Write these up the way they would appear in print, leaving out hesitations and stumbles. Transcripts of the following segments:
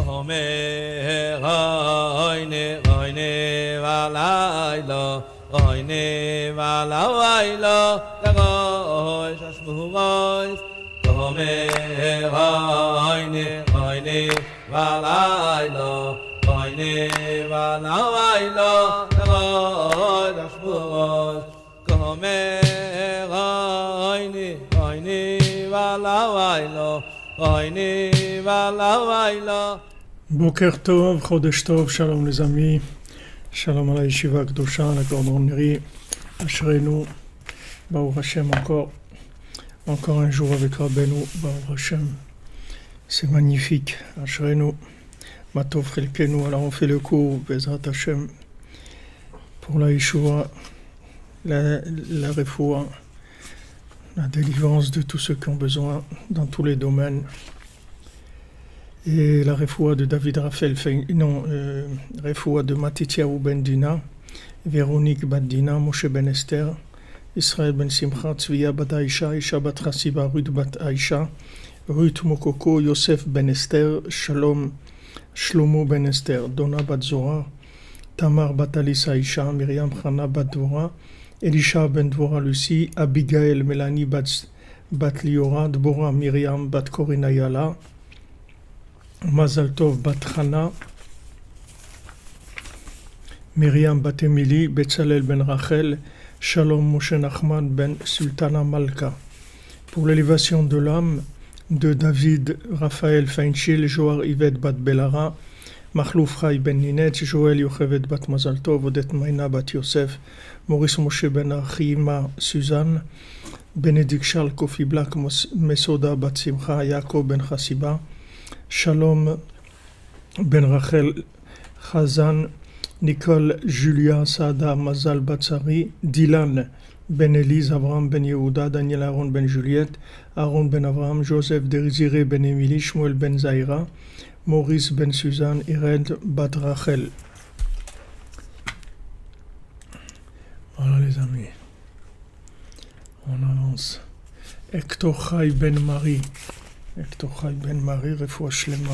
Omer Oine Oine Valailo Oine Valailo Lagoy Shashmuvois Omer Oine Oine Valailo Oine Valailo Lagoy Shashmuvois Omer Oine Oine Valailo Boker Tov, Chodesh Tov, Shalom les amis, Shalom à la Yeshiva Kdosha, la cordonnerie, Ashrenu, Baruch Hashem encore un jour avec Rabbeinu, Baruch Hashem, c'est magnifique, Ashrenu, Matov Chelkenu, alors on fait le cours, Bezrat Hashem, pour la Yeshua, la Refoua, la délivrance de tous ceux qui ont besoin dans tous les domaines. Et la refoua de David Raphaël, refoua de Matityahu ben Dina, Véronique bat Dina, Moshe ben Esther, Israël ben Simcha, Tzviya bat Aisha, Isha bat Hasiba, Ruth bat Aisha, Ruth Mokoko, Yosef ben Esther, Shalom, Shlomo ben Esther, Donna bat Zora, Tamar bat Alisa Aisha, Myriam Chana bat Dvorah, Elisha ben Dvorah Lucie, Abigail Melanie bat Liora, Dvorah Myriam bat Corinna Yala, Mazal Tov bat Chana, Myriam bat Emily, Betzalel ben Rachel, Shalom Moshe Nachman ben Sultana Malka. Pour l'élévation de l'âme de David Raphaël Feinchil, Joar Yvette bat Belara, Machlouf Rai ben Ninetz, Joël Yochevet bat Mazal Tov, Odette Maïna bat Yosef, Maurice Moshe ben Achima Suzanne, Bénédicte Charles Kofi Black, Mesoda bat Simcha, Yaakov ben Chassiba, Shalom ben Rachel Chazan, Nicole Julia Sada Mazal Batsari, Dylan ben Elise, Abraham ben Yehuda, Daniel Aaron ben Juliette, Aaron ben Abraham, Joseph Derizire ben Emily, Shmuel ben Zaira, Maurice ben Suzanne, Ired bat Rachel. Voilà les amis, on avance. Hector Chai ben Marie, Refoua Shlema.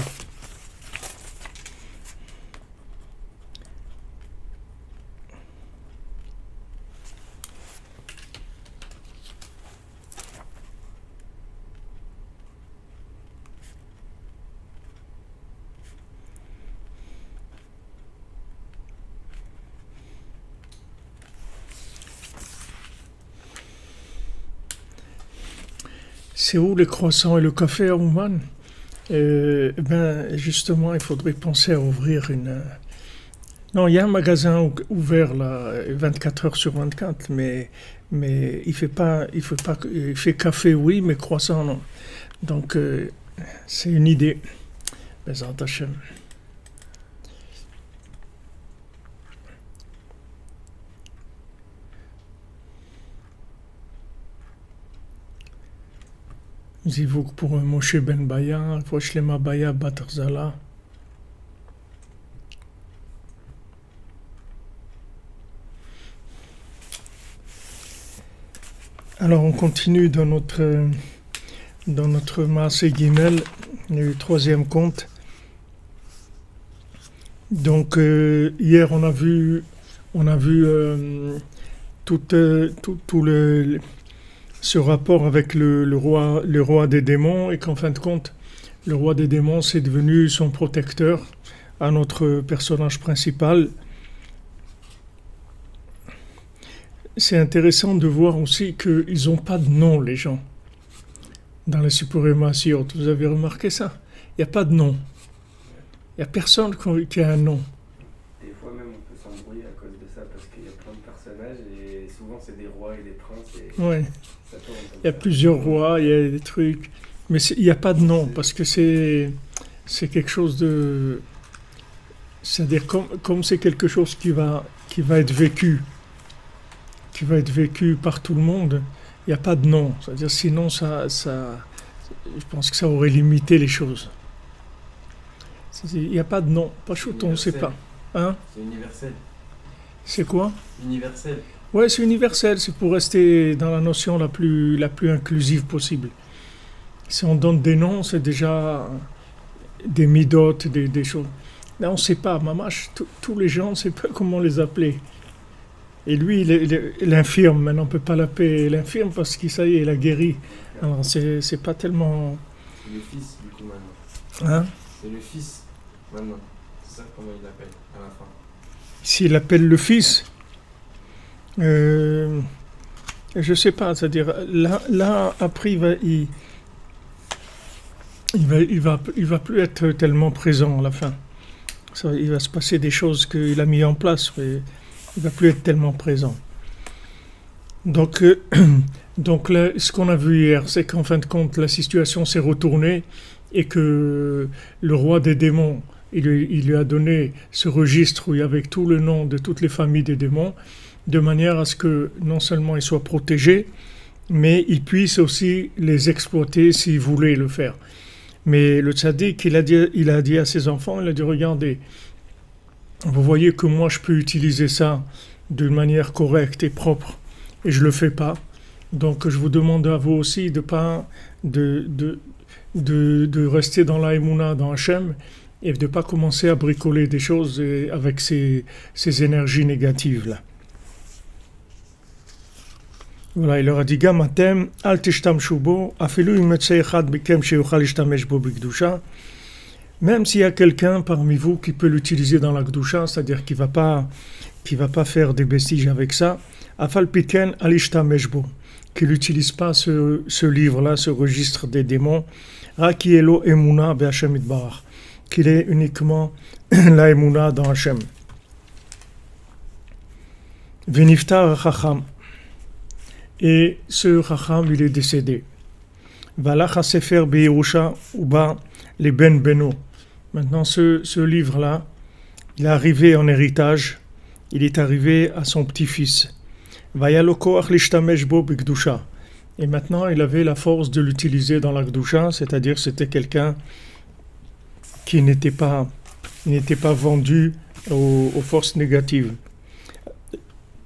C'est où les croissants et le café à Ouman? Justement, il faudrait penser à ouvrir une... Non, il y a un magasin ouvert là, 24 heures sur 24, mais il fait café, oui, mais croissant, non. Donc, c'est une idée. Bezrat Hashem. Zivouk pour Moshe ben Baya, Shlema Baya Batarzala. Alors on continue dans notre Maaseh Gimel, le troisième conte. Donc hier on a vu tout ce rapport avec le roi des démons, et qu'en fin de compte, le roi des démons c'est devenu son protecteur à notre personnage principal. C'est intéressant de voir aussi qu'ils n'ont pas de nom, les gens, dans les Sipurim Maasiot. Vous avez remarqué ça? Il n'y a pas de nom. Il n'y a personne qui a un nom. Des fois même on peut s'embrouiller à cause de ça, parce qu'il y a plein de personnages, et souvent c'est des rois et des princes, et Ouais. ça tourne comme Il y a ça. plusieurs rois, il y a des trucs, mais il n'y a pas de nom, parce que c'est quelque chose de... C'est-à-dire comme c'est quelque chose qui va être vécu, par tout le monde, il n'y a pas de nom. C'est-à-dire sinon, je pense que ça aurait limité les choses. Il n'y a pas de nom. Pas chouton, on ne sait pas. Hein? C'est universel. C'est quoi? Universel. Ouais, c'est universel, c'est pour rester dans la notion la plus inclusive possible. Si on donne des noms, c'est déjà des midotes, des choses. Là, on ne sait pas, mamash, tous les gens, on ne sait pas comment les appeler. Et lui, il infirme, maintenant on ne peut pas l'appeler l'infirme parce qu'il ça y est, il a guéri. Alors c'est pas tellement... C'est le fils, du coup, maintenant. Hein? C'est le fils, maintenant. C'est ça comment il l'appelle, à la fin. S'il appelle le fils, je sais pas, c'est-à-dire, là après, il va plus être tellement présent à la fin. Ça, il va se passer des choses qu'il a mis en place, mais il va plus être tellement présent. Donc, donc là, ce qu'on a vu hier, c'est qu'en fin de compte, la situation s'est retournée et que le roi des démons, il lui a donné ce registre où il y avait tout le nom de toutes les familles des démons, de manière à ce que non seulement il soit protégé, mais il puisse aussi les exploiter s'il voulait le faire. Mais le tzaddik, il a dit à ses enfants, il a dit, regardez, vous voyez que moi je peux utiliser ça d'une manière correcte et propre, et je le fais pas. Donc je vous demande à vous aussi de pas de rester dans la Emouna, dans Hachem, et de pas commencer à bricoler des choses avec ces énergies négatives là. Voilà, il leur a dit Gamatem, al tishtamshu bo, afilu im yotze echad bikem sheyuchal ishtamesh bo bikdusha. Même s'il y a quelqu'un parmi vous qui peut l'utiliser dans la Gdusha, c'est-à-dire qui va pas faire des vestiges avec ça, afal piken al ishtamesh bo, qui n'utilise pas ce livre-là, ce registre des démons, Rakielo Emuna be'Hashem Itbarach, qu'il est uniquement la Emuna dans Hachem. Veniftar Chacham. Et ce Chacham, il est décédé. Valach HaSefer Be'Yerusha Uba les Ben Beno. Maintenant, ce livre-là, il est arrivé en héritage, il est arrivé à son petit-fils. Vayalo Koach Lishtamesh Bo B'Kdusha. Et maintenant, il avait la force de l'utiliser dans la Kdusha, c'est-à-dire c'était quelqu'un qui n'était pas vendu aux forces négatives.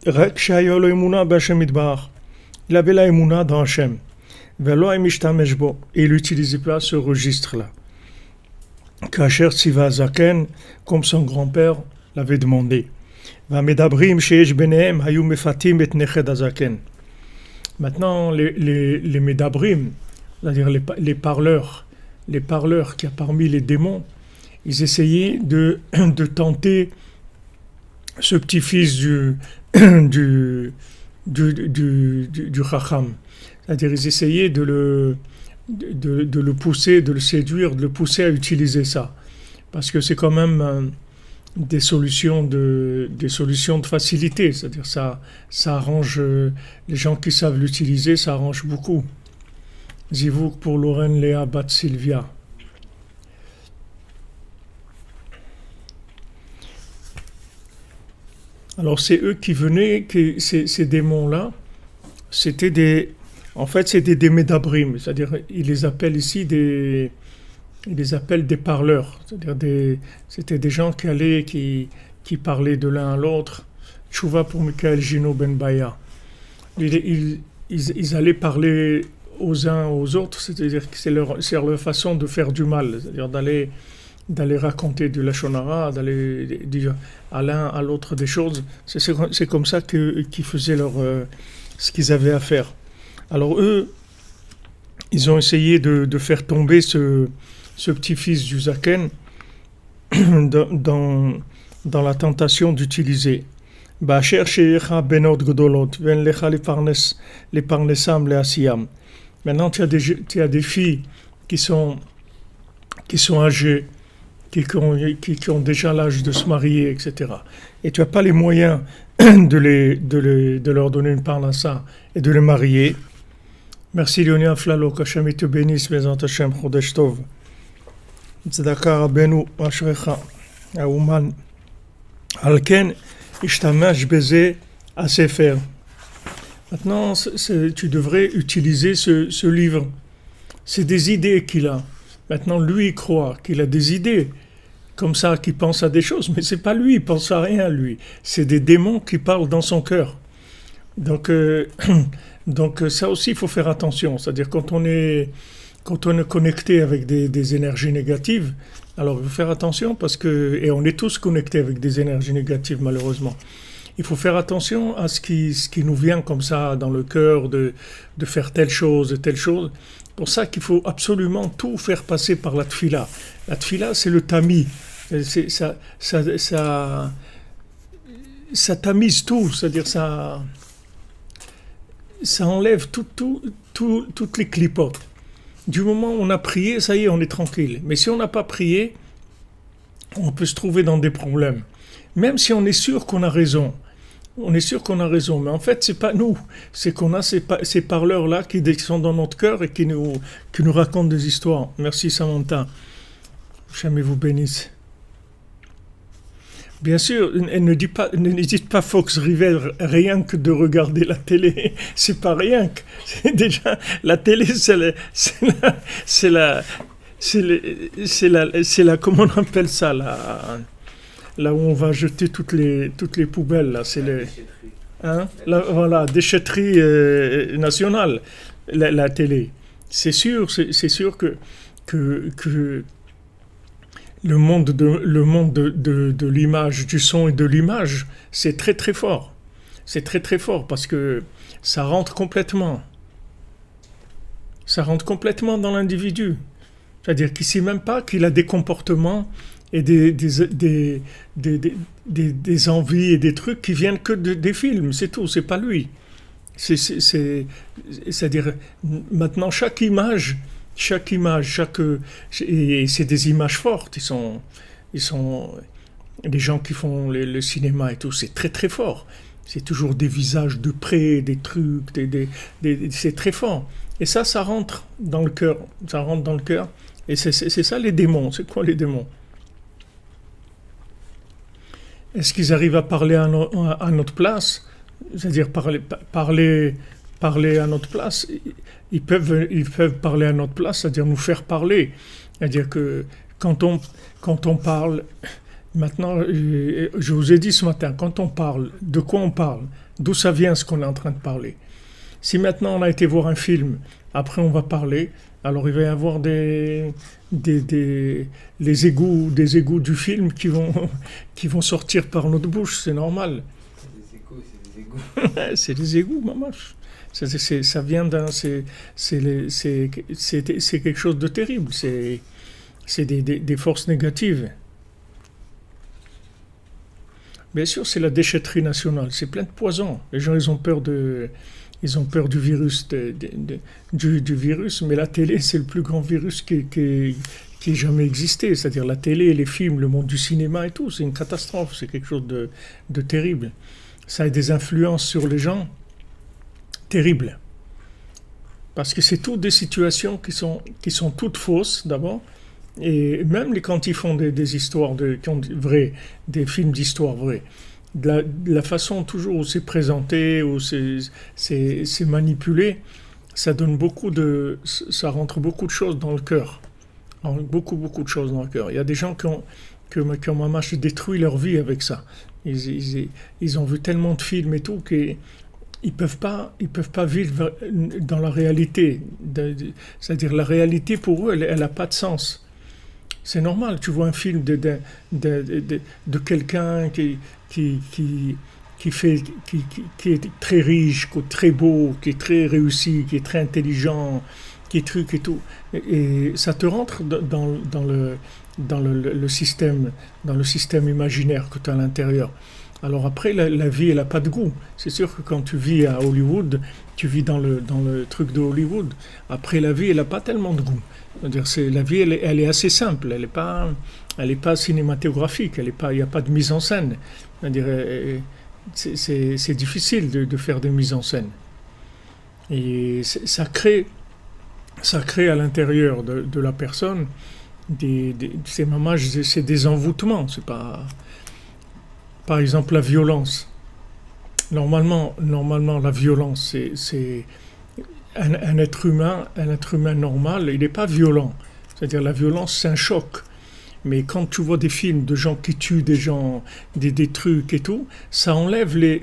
Rek Shayolo Emuna B'Hashem Itbarach. Il avait la Emouna dans Hachem. Et il n'utilisait pas ce registre-là. Kacher Tziva Zaken, comme son grand-père l'avait demandé. Maintenant, les Medabrim, c'est-à-dire les parleurs qui a parmi les démons, ils essayaient de tenter ce petit-fils du Chacham. C'est-à-dire ils essayaient de le pousser, de le séduire, de le pousser à utiliser ça. Parce que c'est quand même des solutions de facilité. C'est-à-dire ça arrange les gens qui savent l'utiliser, ça arrange beaucoup. Zivouk pour Lorraine Léa Bat Sylvia. Alors c'est eux qui venaient, ces démons-là, c'était des médabrim, c'est-à-dire ils les appellent ici ils les appellent des parleurs, c'est-à-dire c'était des gens qui allaient, qui parlaient de l'un à l'autre. Tchouva pour Michael Gino Ben Baya. Ils allaient parler aux uns aux autres, c'est-à-dire que c'est leur façon de faire du mal, c'est-à-dire d'aller raconter du Lachon Hara, d'aller dire à l'un à l'autre des choses. C'est comme ça qu'ils faisaient ce qu'ils avaient à faire. Alors eux, ils ont essayé de faire tomber ce petit-fils du Zaken dans la tentation d'utiliser. Maintenant, tu as des filles qui sont âgées, qui ont déjà l'âge de se marier, etc. Et tu n'as pas les moyens de leur donner une parnassa et de les marier. Merci Léonia Flalo, qu'Hachem te bénisse, Bezant Hachem, Chodesh Tov. Tzedaka Rabbeinu, Ashrecha, Aouman. Alken, Ishtamash Beze, Asefer. Maintenant, tu devrais utiliser ce livre. C'est des idées qu'il a. Maintenant, lui, il croit qu'il a des idées comme ça, qui pense à des choses, mais c'est pas lui, il pense à rien, lui. C'est des démons qui parlent dans son cœur. Donc ça aussi, il faut faire attention. C'est-à-dire quand on est connecté avec des énergies négatives, Alors, il faut faire attention parce que, et on est tous connectés avec des énergies négatives malheureusement. Il faut faire attention à ce qui nous vient comme ça dans le cœur de faire telle chose et telle chose. C'est pour ça qu'il faut absolument tout faire passer par la tfila. La tfila, c'est le tamis. Ça tamise tout, c'est-à-dire ça enlève toutes les clipotes. Du moment où on a prié, ça y est, on est tranquille. Mais si on n'a pas prié, on peut se trouver dans des problèmes. Même si on est sûr qu'on a raison. On est sûr qu'on a raison, mais en fait, c'est pas nous. C'est qu'on a ces parleurs-là qui sont dans notre cœur et qui nous racontent des histoires. Merci Samantha. Jamais vous bénisse. Bien sûr, ne dites pas Fox River rien que de regarder la télé. C'est pas rien que. C'est déjà la télé, c'est la comment on appelle ça là où on va jeter toutes les poubelles là, c'est les voilà, déchetterie nationale, la télé. C'est sûr que le monde de l'image, du son et de l'image, c'est très très fort. C'est très très fort parce que ça rentre complètement dans l'individu. C'est-à-dire qu'il ne sait même pas qu'il a des comportements et des envies et des trucs qui viennent que des films, c'est tout, c'est pas lui. C'est-à-dire, maintenant, chaque image, et c'est des images fortes, ils sont les gens qui font le cinéma et tout, c'est très très fort. C'est toujours des visages de près, des trucs, c'est très fort. Et ça rentre dans le cœur, Et c'est ça les démons. C'est quoi les démons? Est-ce qu'ils arrivent à parler à notre place? C'est-à-dire parler à notre place? Ils peuvent parler à notre place, c'est-à-dire nous faire parler. C'est-à-dire que quand on parle, maintenant, je vous ai dit ce matin, quand on parle, de quoi on parle? D'où ça vient ce qu'on est en train de parler? Si maintenant on a été voir un film, après on va parler, alors il va y avoir des égouts du film qui vont sortir par notre bouche, c'est normal. C'est des égouts. C'est des égouts, maman. Ça vient c'est quelque chose de terrible. C'est des forces négatives. Bien sûr, c'est la déchetterie nationale. C'est plein de poison. Les gens, ils ont peur du virus, du virus, mais la télé, c'est le plus grand virus qui ait jamais existé. C'est-à-dire la télé, les films, le monde du cinéma et tout, c'est une catastrophe, c'est quelque chose de terrible. Ça a des influences sur les gens terribles. Parce que c'est toutes des situations qui sont toutes fausses, d'abord, et même quand ils font des histoires des films d'histoire vraies, de la façon toujours où c'est présenté, où c'est manipulé, ça rentre beaucoup de choses dans le cœur. Beaucoup de choses dans le cœur. Il y a des gens qui ont maman détruit leur vie avec ça. Ils ont vu tellement de films et tout qu'ils peuvent pas vivre dans la réalité. C'est-à-dire la réalité pour eux, elle n'a pas de sens. C'est normal, tu vois un film de quelqu'un qui est très riche, qui est très beau, qui est très réussi, qui est très intelligent, qui est truc et tout. Et ça te rentre dans le système imaginaire que tu as à l'intérieur. Alors après, la vie, elle n'a pas de goût. C'est sûr que quand tu vis à Hollywood, tu vis dans le truc de Hollywood. Après, la vie, elle n'a pas tellement de goût. C'est-à-dire, la vie, elle est assez simple. Elle n'est pas cinématographique. Il n'y a pas de mise en scène. C'est-à-dire, c'est difficile de faire des mises en scène. Et ça crée à l'intérieur de la personne c'est des envoûtements. C'est pas... Par exemple, la violence. Normalement, la violence, c'est un être humain normal, il n'est pas violent. C'est-à-dire, la violence, c'est un choc. Mais quand tu vois des films de gens qui tuent des gens, des trucs et tout, ça enlève les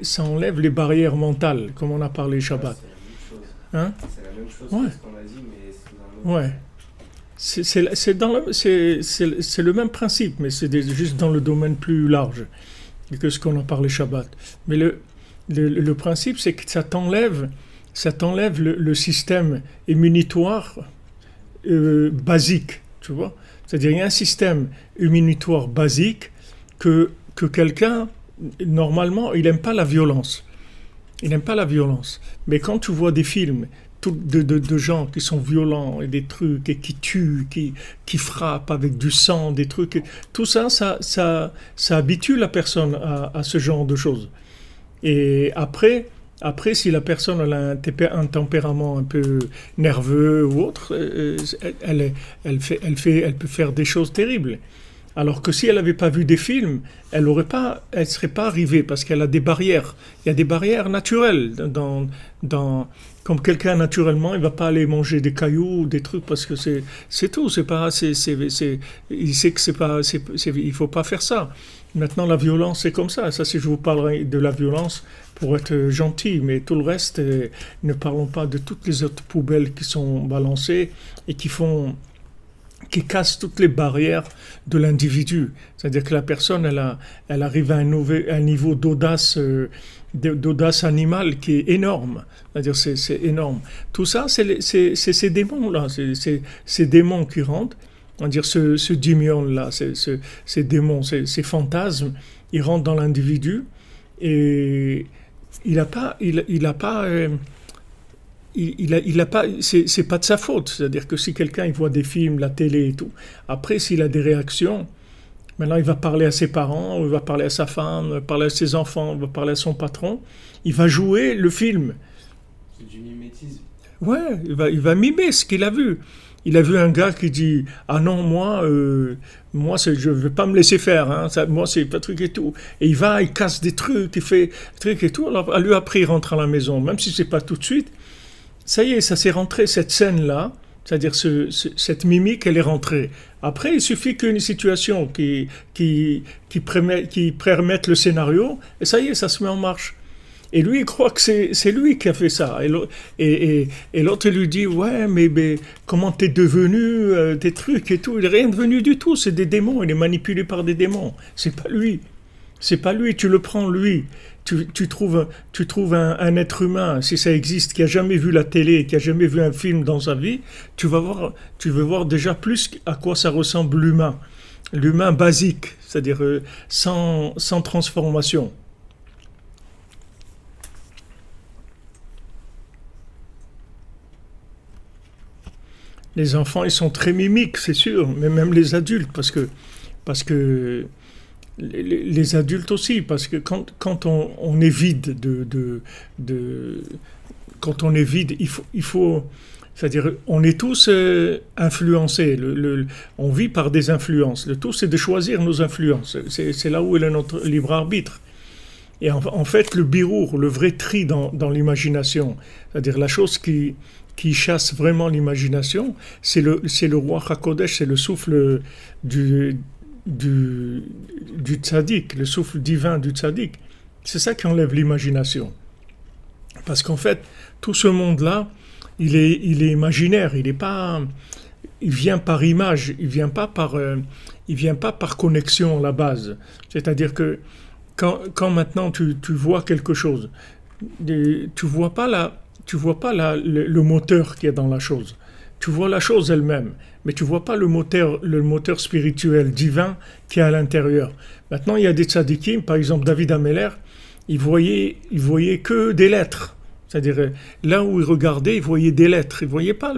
barrières mentales, comme on a parlé Shabbat. C'est la même chose que ce qu'on a dit, mais sous un autre. Ouais. c'est le même principe, mais juste dans le domaine plus large que ce qu'on en parlait Shabbat. Mais le principe, c'est que ça t'enlève le système immunitoire basique, tu vois. C'est-à-dire, il y a un système immunitoire basique que quelqu'un, normalement, il n'aime pas la violence. Il n'aime pas la violence. Mais quand tu vois des films de gens qui sont violents et des trucs et qui tuent, qui frappent avec du sang, des trucs, tout ça, ça habitue la personne à ce genre de choses. Et après, si la personne elle a un tempérament un peu nerveux ou autre, elle peut faire des choses terribles. Alors que si elle n'avait pas vu des films, elle serait pas arrivée parce qu'elle a des barrières. Il y a des barrières naturelles. Comme quelqu'un naturellement, il va pas aller manger des cailloux ou des trucs parce que c'est tout. Il sait que il faut pas faire ça. Maintenant, la violence, c'est comme ça. Ça, si je vous parlerai de la violence pour être gentil, mais tout le reste, ne parlons pas de toutes les autres poubelles qui sont balancées et qui casse toutes les barrières de l'individu. C'est-à-dire que la personne, elle arrive à un niveau d'audace animale qui est énorme. C'est-à-dire c'est énorme. Tout ça, c'est ces démons-là, c'est ces démons qui rentrent. C'est-à-dire ce dimion-là, ces démons, ces fantasmes, ils rentrent dans l'individu et il a pas, c'est pas de sa faute. C'est-à-dire que si quelqu'un il voit des films, la télé et tout, après s'il a des réactions, maintenant il va parler à ses parents, il va parler à sa femme, il va parler à ses enfants, il va parler à son patron, il va jouer le film. C'est du mimétisme. Ouais, il va mimer ce qu'il a vu. Il a vu un gars qui dit « Ah non, moi je ne vais pas me laisser faire, hein, moi c'est pas truc et tout. » Et il casse des trucs, il fait trucs et tout. Alors lui après il rentre à la maison, même si c'est pas tout de suite. Ça y est, ça s'est rentré, cette scène-là, c'est-à-dire cette mimique, elle est rentrée. Après, il suffit qu'une situation qui permette le scénario, et ça y est, ça se met en marche. Et lui, il croit que c'est lui qui a fait ça. Et l'autre lui dit, ouais, mais comment t'es devenu des trucs et tout. Il n'est rien devenu du tout, c'est des démons, il est manipulé par des démons. C'est pas lui, tu le prends lui. Tu trouves un être humain, si ça existe, qui a jamais vu la télé, qui a jamais vu un film dans sa vie, tu vas voir déjà plus à quoi ça ressemble l'humain basique, c'est-à-dire sans transformation. Les enfants, ils sont très mimiques, c'est sûr, mais même les adultes, parce que les adultes aussi, parce que quand on est vide quand on est vide, il faut c'est-à-dire, on est tous influencés, on vit par des influences. Le tout, c'est de choisir nos influences. C'est là où est notre libre arbitre. Et en fait, le birour, le vrai tri dans l'imagination, c'est-à-dire la chose qui chasse vraiment l'imagination, c'est le roi HaKodesh, c'est le souffle du tzaddik, le souffle divin du tzaddik. C'est ça qui enlève l'imagination. Parce qu'en fait, tout ce monde-là, il est imaginaire, il vient par image, il vient pas par connexion à la base. C'est-à-dire que quand maintenant tu vois quelque chose, tu vois pas le moteur qu'il y a dans la chose. Tu vois la chose elle-même, mais tu vois pas le moteur spirituel divin qui est à l'intérieur. Maintenant, il y a des tzadikim, par exemple David Ameller, il voyait que des lettres. C'est-à-dire, là où il regardait, il voyait des lettres. Il ne voyait pas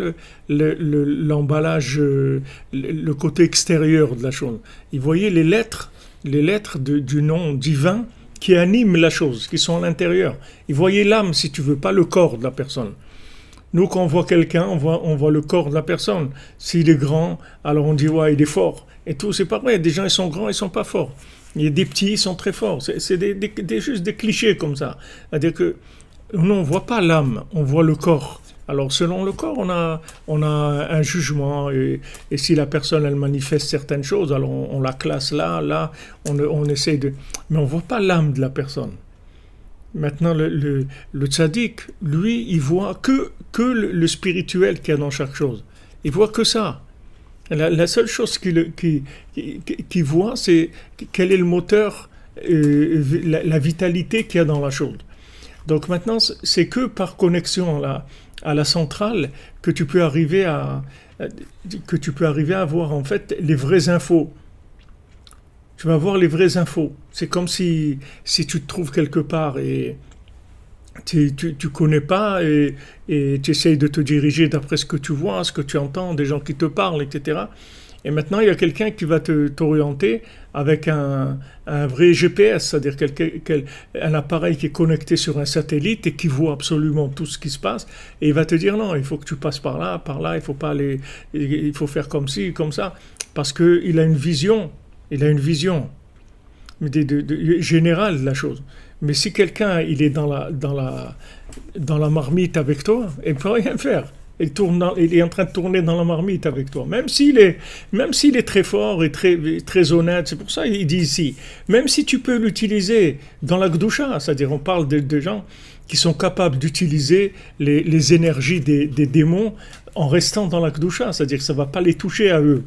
l'emballage, le côté extérieur de la chose. Il voyait les lettres du nom divin qui animent la chose, qui sont à l'intérieur. Il voyait l'âme, si tu veux, pas le corps de la personne. Nous, quand on voit quelqu'un, on voit le corps de la personne. S'il est grand, alors on dit, ouais, il est fort. Et tout, c'est pas vrai. Des gens, ils sont grands, ils sont pas forts. Il y a des petits, ils sont très forts. C'est juste des clichés comme ça. C'est-à-dire que nous, on ne voit pas l'âme, on voit le corps. Alors, selon le corps, on a un jugement. Et si la personne, elle manifeste certaines choses, alors on la classe là, on essaie de... Mais on ne voit pas l'âme de la personne. Maintenant, le tzaddik, lui, il voit que le spirituel qu'il y a dans chaque chose. Il voit que ça. La seule chose qu'il voit, c'est quel est le moteur, la vitalité qu'il y a dans la chose. Donc maintenant, c'est que par connexion à la centrale que tu peux arriver à avoir en fait les vraies infos. Tu vas voir les vraies infos. C'est comme si tu te trouves quelque part et tu connais pas et tu essayes de te diriger d'après ce que tu vois, ce que tu entends, des gens qui te parlent, etc. Et maintenant, il y a quelqu'un qui va t'orienter avec un vrai GPS, c'est-à-dire un appareil qui est connecté sur un satellite et qui voit absolument tout ce qui se passe. Et il va te dire non, il faut que tu passes par là, il faut pas aller, il faut faire comme ci, comme ça, parce qu'il a une vision. Il a une vision générale de la chose. Mais si quelqu'un il est dans la marmite avec toi, il ne peut rien faire. Il est en train de tourner dans la marmite avec toi. Même s'il est très fort et très honnête, c'est pour ça qu'il dit ici, même si tu peux l'utiliser dans la Gdusha, c'est-à-dire on parle de gens qui sont capables d'utiliser les énergies des démons en restant dans la Gdusha, c'est-à-dire que ça ne va pas les toucher à eux.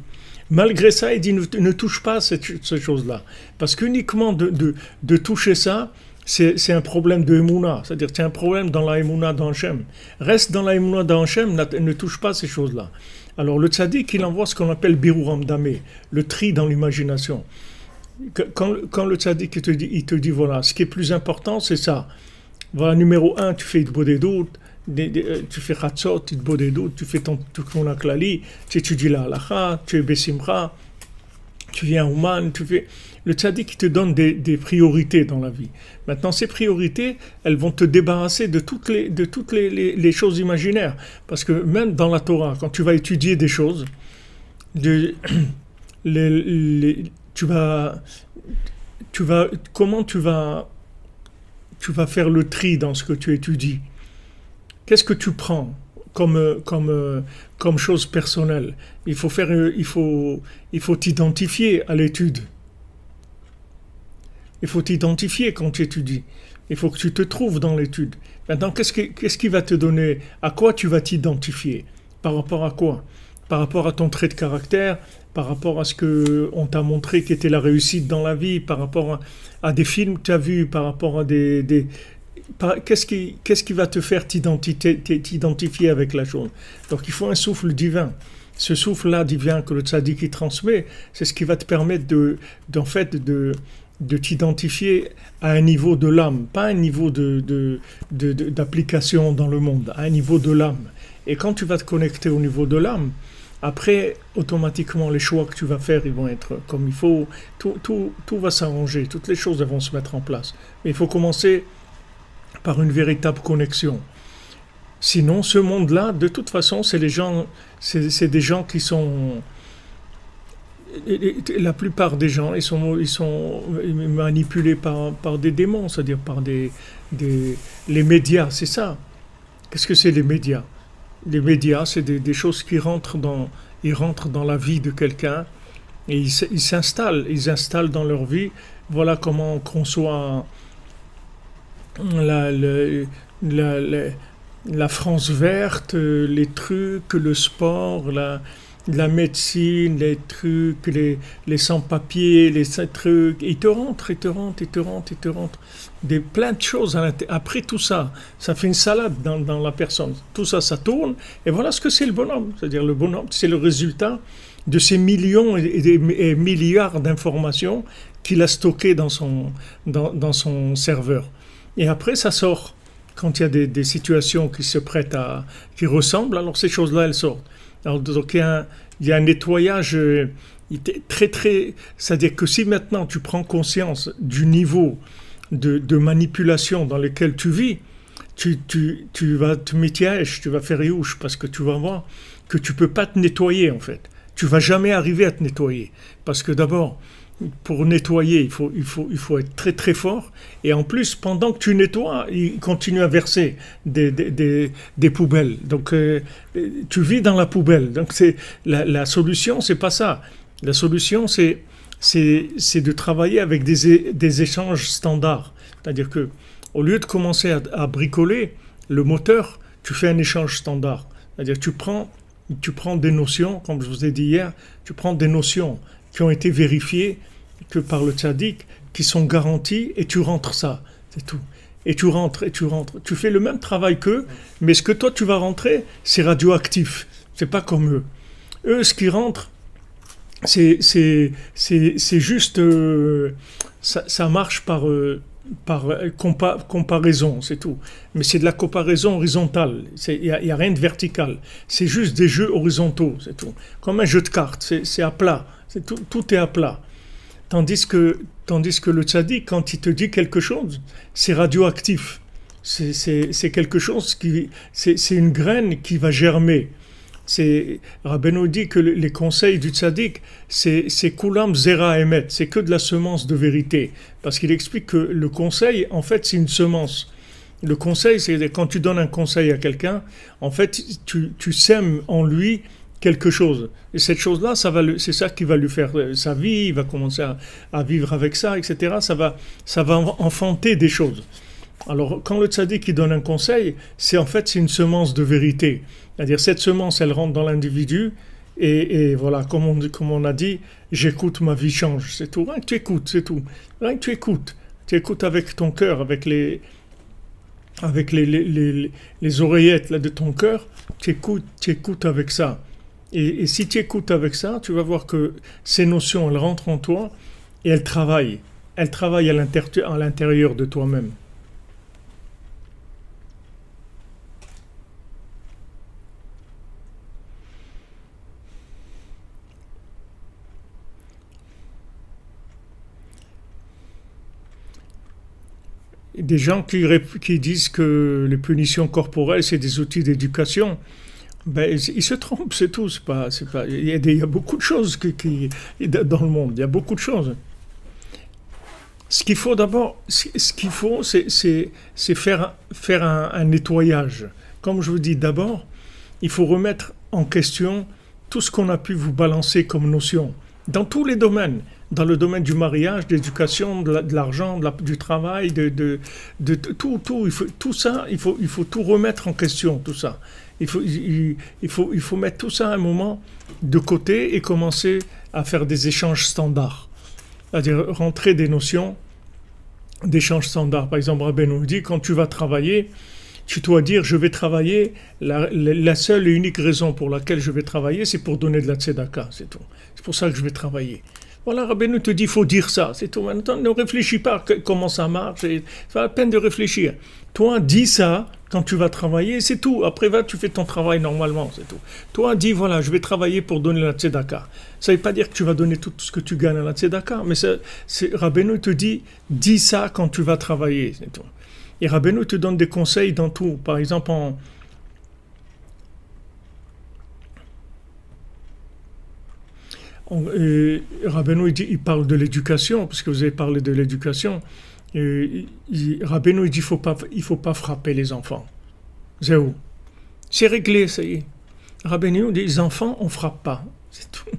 Malgré ça, il dit ne touche pas cette chose-là. Parce qu'uniquement de toucher ça, c'est un problème de Emouna. C'est-à-dire c'est un problème dans la Emouna d'Hachem. Reste dans la Emouna d'Hachem, ne touche pas ces choses-là. Alors le tzaddik, il envoie ce qu'on appelle Biruram Damé, le tri dans l'imagination. Quand le tzaddik il te dit voilà, ce qui est plus important, c'est ça. Voilà, numéro 1, tu fais Idbodedut, tu fais Chatzot, Idbodedut, tu fais ton Aklali, tu étudies la Halacha, tu es Besimcha, tu viens au Man, tu fais... Le tzaddik te donne des priorités dans la vie. Maintenant, ces priorités, elles vont te débarrasser de toutes les choses imaginaires. Parce que même dans la Torah, quand tu vas étudier des choses, comment tu vas faire le tri dans ce que tu étudies? Qu'est-ce que tu prends comme chose personnelle? Il faut t'identifier à l'étude. Il faut t'identifier quand tu étudies. Il faut que tu te trouves dans l'étude. Maintenant, qu'est-ce qui va te donner? À quoi tu vas t'identifier? Par rapport à quoi? Par rapport à ton trait de caractère, par rapport à ce qu'on t'a montré qui était la réussite dans la vie, par rapport à des films que tu as vus, par rapport à qu'est-ce qui va te faire t'identifier avec la chose? Donc il faut un souffle divin. Ce souffle-là divin que le tzaddik transmet, c'est ce qui va te permettre de t'identifier à un niveau de l'âme, pas un niveau d'application dans le monde, à un niveau de l'âme. Et quand tu vas te connecter au niveau de l'âme, après, automatiquement, les choix que tu vas faire, ils vont être comme il faut. Tout va s'arranger, toutes les choses vont se mettre en place. Mais il faut commencer par une véritable connexion. Sinon, ce monde-là, de toute façon, c'est des gens qui sont... La plupart des gens, ils sont manipulés par des démons, c'est-à-dire par les médias, c'est ça. Qu'est-ce que c'est les médias? Les médias, c'est des choses qui rentrent dans la vie de quelqu'un et ils s'installent dans leur vie. Voilà comment on conçoit la France verte, les trucs, le sport, la médecine, les trucs, les sans-papiers, les trucs, ils te rentrent. Plein de choses à l'intérieur. Après tout ça, ça fait une salade dans la personne. Tout ça, ça tourne. Et voilà ce que c'est le bonhomme. C'est-à-dire le bonhomme, c'est le résultat de ces millions et milliards d'informations qu'il a stockées dans son serveur. Et après, ça sort. Quand il y a des situations qui se prêtent qui ressemblent, alors ces choses-là, elles sortent. Alors, donc il y a un nettoyage très... C'est-à-dire que si maintenant tu prends conscience du niveau de manipulation dans lequel tu vis, tu vas te métier, tu vas faire youch, parce que tu vas voir que tu ne peux pas te nettoyer en fait. Tu ne vas jamais arriver à te nettoyer. Parce que d'abord, pour nettoyer, il faut être très très fort. Et en plus, pendant que tu nettoies, il continue à verser des poubelles. Donc, tu vis dans la poubelle. Donc, la solution, c'est pas ça. La solution, c'est de travailler avec des échanges standards. C'est-à-dire que, au lieu de commencer à bricoler le moteur, tu fais un échange standard. C'est-à-dire que tu prends Tu prends des notions, comme je vous ai dit hier, tu prends des notions qui ont été vérifiées que par le tzaddik, qui sont garanties, et tu rentres ça, c'est tout. Et tu rentres. Tu fais le même travail qu'eux, mais ce que toi tu vas rentrer, c'est radioactif. C'est pas comme eux. Eux, ce qui rentre, c'est juste, ça marche par comparaison, c'est tout. Mais c'est de la comparaison horizontale. Il y a rien de vertical. C'est juste des jeux horizontaux, c'est tout. Comme un jeu de cartes, c'est à plat. Tout est à plat. Tandis que le tzaddik, quand il te dit quelque chose, c'est radioactif. C'est quelque chose c'est une graine qui va germer. Rabbeinu dit que les conseils du tzaddik, c'est kulam zera emet, c'est que de la semence de vérité. Parce qu'il explique que le conseil, en fait, c'est une semence. Le conseil, c'est quand tu donnes un conseil à quelqu'un, en fait, tu sèmes en lui quelque chose. Et cette chose-là, c'est ça qui va lui faire sa vie, il va commencer à vivre avec ça, etc. Ça va enfanter des choses. Alors, quand le tzaddik donne un conseil, c'est une semence de vérité. C'est-à-dire, cette semence, elle rentre dans l'individu, et voilà, comme on a dit, j'écoute, ma vie change. C'est tout. Rien que tu écoutes, c'est tout. Rien que tu écoutes. Tu écoutes avec ton cœur, avec les oreillettes là, de ton cœur, tu écoutes avec ça. Et si tu écoutes avec ça, tu vas voir que ces notions, elles rentrent en toi, et elles travaillent. Elles travaillent à l'intérieur de toi-même. Des gens qui disent que les punitions corporelles, c'est des outils d'éducation, ils se trompent, c'est tout. Il y a beaucoup de choses dans le monde, il y a beaucoup de choses. Ce qu'il faut d'abord, c'est faire un nettoyage. Comme je vous dis, d'abord, il faut remettre en question tout ce qu'on a pu vous balancer comme notion, dans tous les domaines. Dans le domaine du mariage, de l'éducation, de l'argent, du travail, de tout, tout ça, il faut tout remettre en question, tout ça. Il faut mettre tout ça à un moment de côté et commencer à faire des échanges standards. C'est-à-dire rentrer des notions d'échanges standards. Par exemple, Rabbeinu dit, quand tu vas travailler, tu dois dire, je vais travailler, la seule et unique raison pour laquelle je vais travailler, c'est pour donner de la tzedaka, c'est tout. C'est pour ça que je vais travailler. Voilà, Rabbeinu te dit, il faut dire ça, c'est tout. Maintenant, ne réfléchis pas comment ça marche, c'est pas la peine de réfléchir. Toi, dis ça quand tu vas travailler, c'est tout. Après, tu fais ton travail normalement, c'est tout. Toi, dis, voilà, je vais travailler pour donner la tzedaka. Ça ne veut pas dire que tu vas donner tout ce que tu gagnes à la tzedaka, mais Rabbeinu te dit, dis ça quand tu vas travailler, c'est tout. Et Rabbeinu te donne des conseils dans tout. Par exemple, Rabbeinu il parle de l'éducation, parce que vous avez parlé de l'éducation. Rabbeinu dit il faut pas frapper les enfants. C'est réglé, ça y est. Rabbeinu dit les enfants on frappe pas, c'est tout.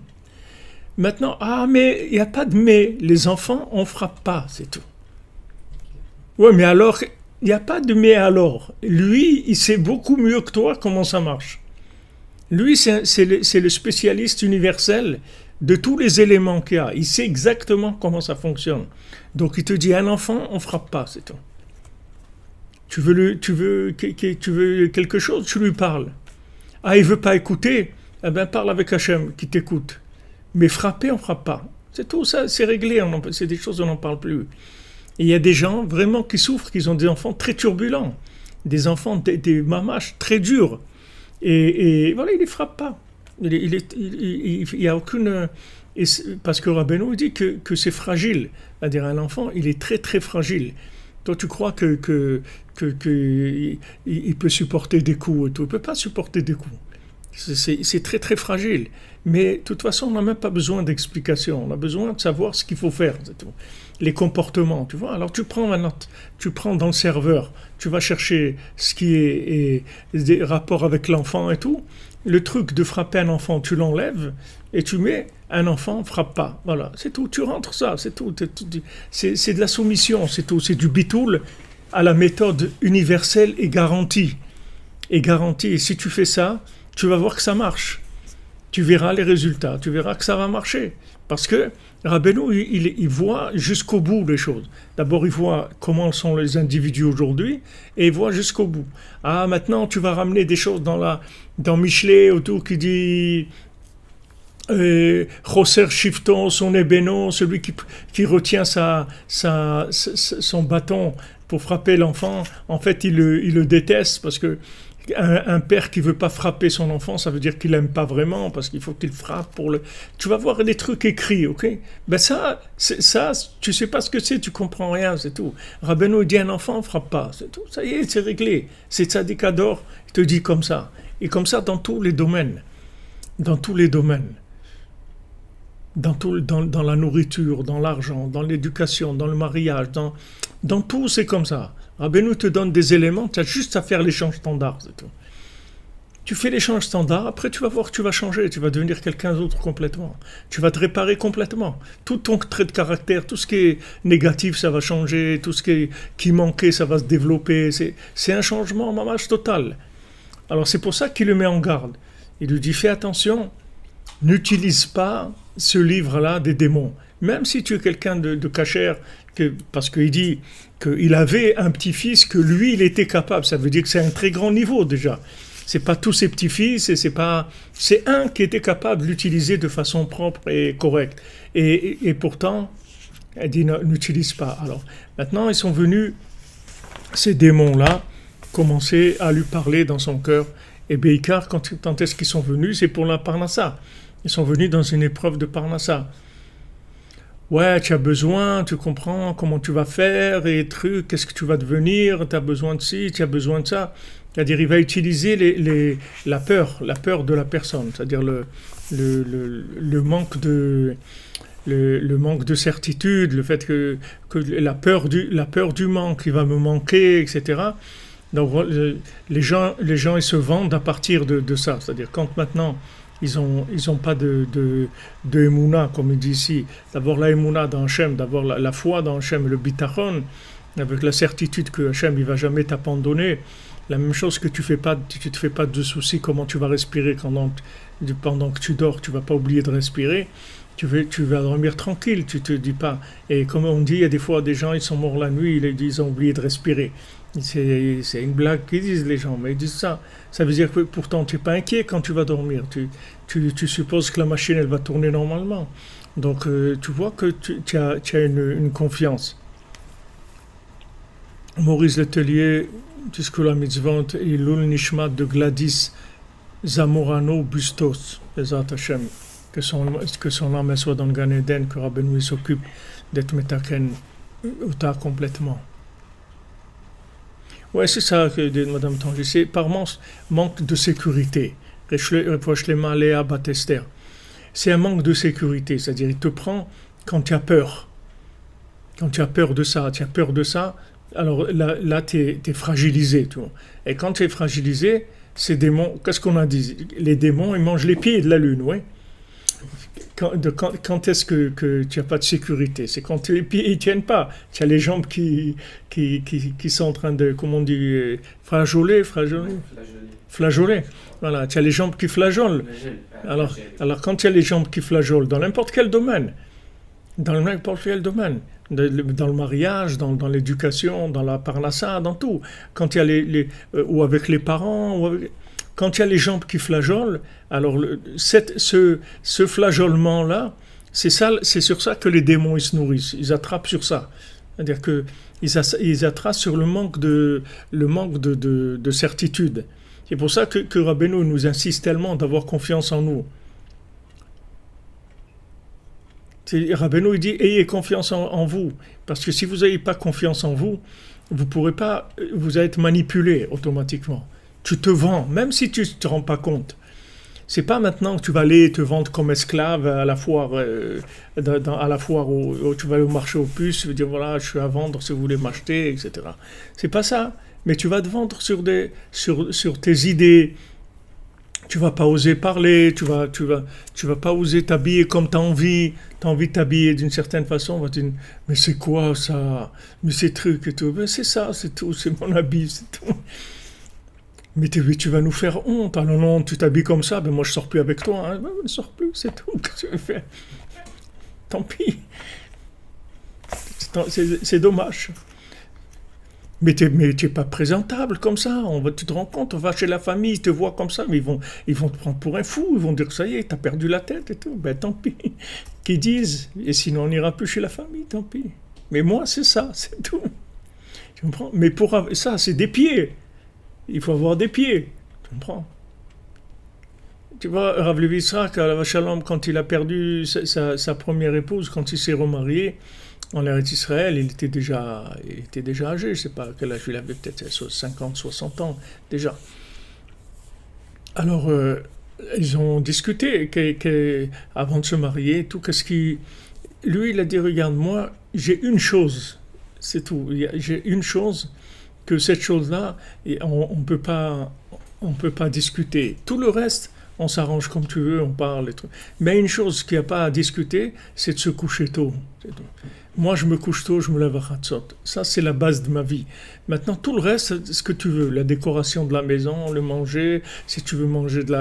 Maintenant mais il n'y a pas de mais, les enfants on frappe pas, c'est tout. Ouais, mais alors il n'y a pas de mais alors. Lui il sait beaucoup mieux que toi comment ça marche. Lui c'est le spécialiste universel de tous les éléments qu'il y a. Il sait exactement comment ça fonctionne. Donc il te dit, un enfant, on ne frappe pas, c'est tout. Tu veux quelque chose, tu lui parles. Il ne veut pas écouter, parle avec Hachem qui t'écoute. Mais frapper, on ne frappe pas. C'est tout ça, c'est réglé, c'est des choses, on n'en parle plus. Et il y a des gens vraiment qui souffrent, qui ont des enfants très turbulents, des enfants, des mamaches très durs. Et voilà, ils ne les frappent pas. Il y a aucune... Parce que Rabbeinu dit que c'est fragile. C'est-à-dire un enfant, il est très très fragile. Toi, tu crois qu'il peut supporter des coups et tout. Il ne peut pas supporter des coups. C'est très très fragile. Mais de toute façon, on n'a même pas besoin d'explication. On a besoin de savoir ce qu'il faut faire. C'est tout. Les comportements, tu vois. Alors tu prends dans le serveur, tu vas chercher ce qui est des rapports avec l'enfant et tout. Le truc de frapper un enfant, tu l'enlèves et tu mets un enfant, frappe pas. Voilà, c'est tout. Tu rentres ça, c'est tout. C'est de la soumission, c'est tout. C'est du bitoul à la méthode universelle et garantie. Et si tu fais ça, tu vas voir que ça marche. Tu verras les résultats, tu verras que ça va marcher. Parce que Rabbeinu, il voit jusqu'au bout les choses. D'abord, il voit comment sont les individus aujourd'hui, et il voit jusqu'au bout. Ah, maintenant, tu vas ramener des choses dans Michelet, autour qui dit Choser Shifton, son ébénon, celui qui retient son bâton pour frapper l'enfant. En fait, il le déteste parce que un père qui veut pas frapper son enfant, ça veut dire qu'il l'aime pas vraiment, parce qu'il faut qu'il frappe pour le... Tu vas voir des trucs écrits, ok? Ben ça, tu sais pas ce que c'est, tu comprends rien, c'est tout. Rabbeinu dit un enfant frappe pas, c'est tout, ça y est, c'est réglé. C'est Tzadikador, il te dit comme ça. Et comme ça dans tous les domaines. Dans tous les domaines. Dans la nourriture, dans l'argent, dans l'éducation, dans le mariage, dans tout, c'est comme ça. Rabbeinu te donne des éléments, tu as juste à faire l'échange standard, c'est tout. Tu fais l'échange standard, après tu vas voir que tu vas changer, tu vas devenir quelqu'un d'autre complètement. Tu vas te réparer complètement. Tout ton trait de caractère, tout ce qui est négatif, ça va changer, tout ce qui manquait, ça va se développer. C'est un changement mamash total. Alors c'est pour ça qu'il le met en garde. Il lui dit, fais attention, n'utilise pas ce livre-là des démons. Même si tu es quelqu'un de cachère, parce qu'il dit qu'il avait un petit-fils que lui, il était capable. Ça veut dire que c'est un très grand niveau déjà. C'est pas tous ses petits-fils, c'est un qui était capable de l'utiliser de façon propre et correcte. Et pourtant, elle dit n'utilise pas. Alors maintenant, ils sont venus, ces démons-là, commencer à lui parler dans son cœur. Et Beikar, quand est-ce qu'ils sont venus? C'est pour la Parnassa. Ils sont venus dans une épreuve de Parnassa. Ouais, tu as besoin, tu comprends comment tu vas faire, et trucs, qu'est-ce que tu vas devenir, tu as besoin de ci, tu as besoin de ça. C'est-à-dire, il va utiliser la peur de la personne, c'est-à-dire le manque de certitude, le fait que la peur du manque, il va me manquer, etc. Donc, les gens, ils se vendent à partir de ça. C'est-à-dire, quand maintenant, ils ont pas de émouna, comme il dit ici. D'abord la émouna dans Hachem, d'abord la foi dans Hachem, le bitachon, avec la certitude que Hachem il va jamais t'abandonner. La même chose que tu te fais pas de soucis comment tu vas respirer pendant que tu dors, tu vas pas oublier de respirer. Tu vas dormir tranquille, tu te dis pas. Et comme on dit, il y a des fois des gens ils sont morts la nuit, ils ont oublié de respirer. C'est une blague qu'ils disent les gens, mais ils disent ça. Ça veut dire que pourtant tu n'es pas inquiet quand tu vas dormir. Tu supposes que la machine elle va tourner normalement. Donc tu vois que tu as une confiance. Maurice Letellier, puisque la mitzvot et l'ul nishmat de Gladys Zamorano Bustos, Bezat Hashem, que son âme soit dans le Gan Eden, que Rabbeinu s'occupe d'être metaken Uta complètement. Ouais, c'est ça que dit Madame Tangi, c'est par manque de sécurité. C'est un manque de sécurité, c'est-à-dire il te prend quand tu as peur. Quand tu as peur de ça, alors là tu es fragilisé. Tu vois. Et quand tu es fragilisé, ces démons, qu'est-ce qu'on a dit? Les démons, ils mangent les pieds de la lune, oui. Quand est-ce que tu n'as pas de sécurité? C'est quand les pieds ne tiennent pas. Tu as les jambes qui sont en train de, comment on dit, flageoler. Voilà, tu as les jambes qui flageolent. Alors quand tu as les jambes qui flageolent, dans n'importe quel domaine, dans le mariage, dans l'éducation, dans la parnassa, dans tout, quand il y a ou avec les parents, quand il y a les jambes qui flageolent, alors ce flageolement-là, c'est sur ça que les démons ils se nourrissent. Ils attrapent sur ça. C'est-à-dire qu'ils attrapent sur le manque de certitude. C'est pour ça que Rabbeinu nous insiste tellement d'avoir confiance en nous. Rabbeinu il dit ayez confiance en vous, parce que si vous n'avez pas confiance en vous, vous allez être manipulé automatiquement. Tu te vends, même si tu ne te rends pas compte. C'est pas maintenant que tu vas aller te vendre comme esclave à la foire, où tu vas aller au marché aux puces, tu vas dire voilà, je suis à vendre si vous voulez m'acheter, etc. C'est pas ça. Mais tu vas te vendre sur tes idées. Tu vas pas oser parler, tu vas pas oser t'habiller comme tu as envie. Tu as envie de t'habiller d'une certaine façon, on va te dire mais c'est quoi ça? Mais ces trucs et tout. Ben c'est ça, c'est tout, c'est mon habit, c'est tout. Mais tu vas nous faire honte. Ah non, non, tu t'habilles comme ça, ben moi je sors plus avec toi. Hein. Ben, je ne sors plus, c'est tout. Qu'est-ce que tu veux faire? Tant pis. C'est dommage. Mais tu n'es pas présentable comme ça. Tu te rends compte, on va chez la famille, ils te voient comme ça, mais ils vont te prendre pour un fou. Ils vont dire, ça y est, tu as perdu la tête et tout. Ben tant pis. Qu'ils disent. Et sinon, on n'ira plus chez la famille, tant pis. Mais moi, c'est ça, c'est tout. Tu comprends? Mais pour ça, c'est des pieds. Il faut avoir des pieds. Tu comprends? Tu vois, Rav Levi Yitzhak, à Shalom, quand il a perdu sa première épouse, quand il s'est remarié, en Eretz Israël, il était déjà âgé, je ne sais pas quel âge il avait, peut-être 50, 60 ans déjà. Alors, ils ont discuté avant de se marier, tout. Lui, il a dit, regarde, moi, j'ai une chose, c'est tout. J'ai une chose, que cette chose-là, on ne peut pas discuter. Tout le reste, on s'arrange comme tu veux, on parle et tout. Mais une chose qu'il n'y a pas à discuter, c'est de se coucher tôt. C'est tout. Moi, je me couche tôt, je me lève à Hatzot. Ça, c'est la base de ma vie. Maintenant, tout le reste, c'est ce que tu veux. La décoration de la maison, le manger, si tu veux manger de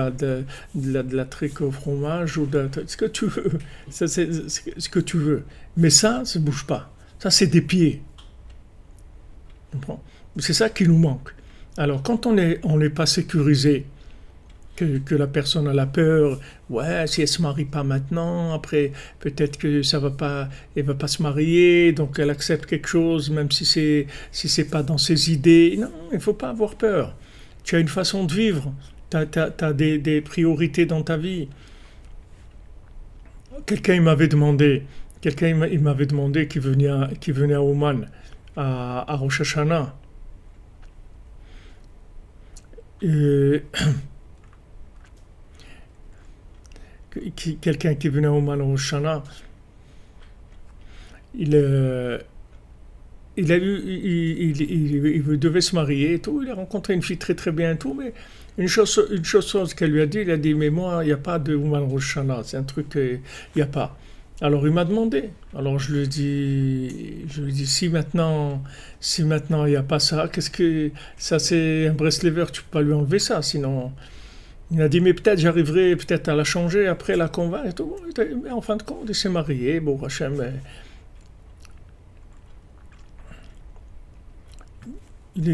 la trique au fromage, ou ce que tu veux. Ça, c'est ce que tu veux. Mais ça ne bouge pas. Ça, c'est des pieds. Tu comprends? C'est ça qui nous manque. Alors, quand on n'est pas sécurisé, que la personne a la peur, ouais, si elle se marie pas maintenant, après peut-être que elle va pas se marier, donc elle accepte quelque chose, même si c'est pas dans ses idées. Non, il faut pas avoir peur. Tu as une façon de vivre, t'as des priorités dans ta vie. Quelqu'un il m'avait demandé qui venait à Oman, à Rosh Hashanah. Quelqu'un qui venait au Oman au Rosh Hashanah, il devait se marier et tout, il a rencontré une fille très très bien et tout, mais une chose qu'elle lui a dit, il a dit, mais moi, il n'y a pas de Oman Rosh Hashanah, c'est un truc qu'il n'y a pas. Alors il m'a demandé, alors je lui ai dit, si maintenant il n'y a pas ça, ça c'est un Breslever, tu peux pas lui enlever ça, sinon. Il a dit, mais peut-être j'arriverai peut-être à la changer, après la convaincre et tout. Mais en fin de compte, il s'est marié, bon, Hachem. Mais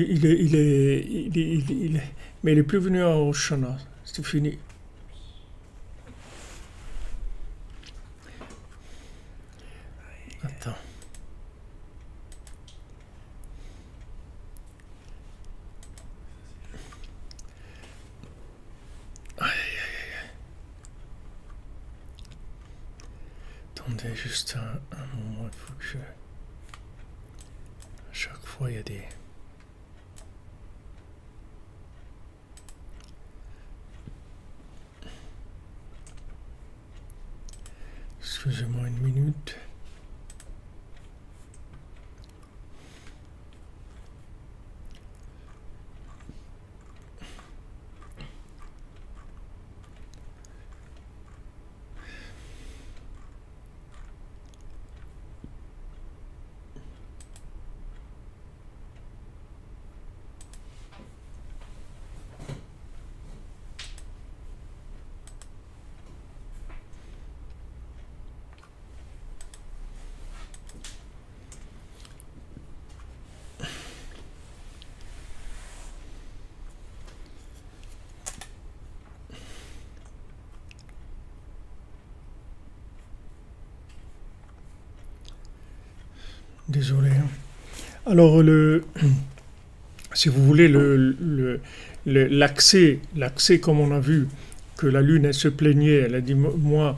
il est plus venu à Rosh Hashanah, c'est fini. Attends. Attendez juste un moment, il faut que je... À chaque fois, il y a des... Excusez-moi une minute. Désolé. Alors, si vous voulez, l'accès, comme on a vu, que la Lune, elle se plaignait, elle a dit, moi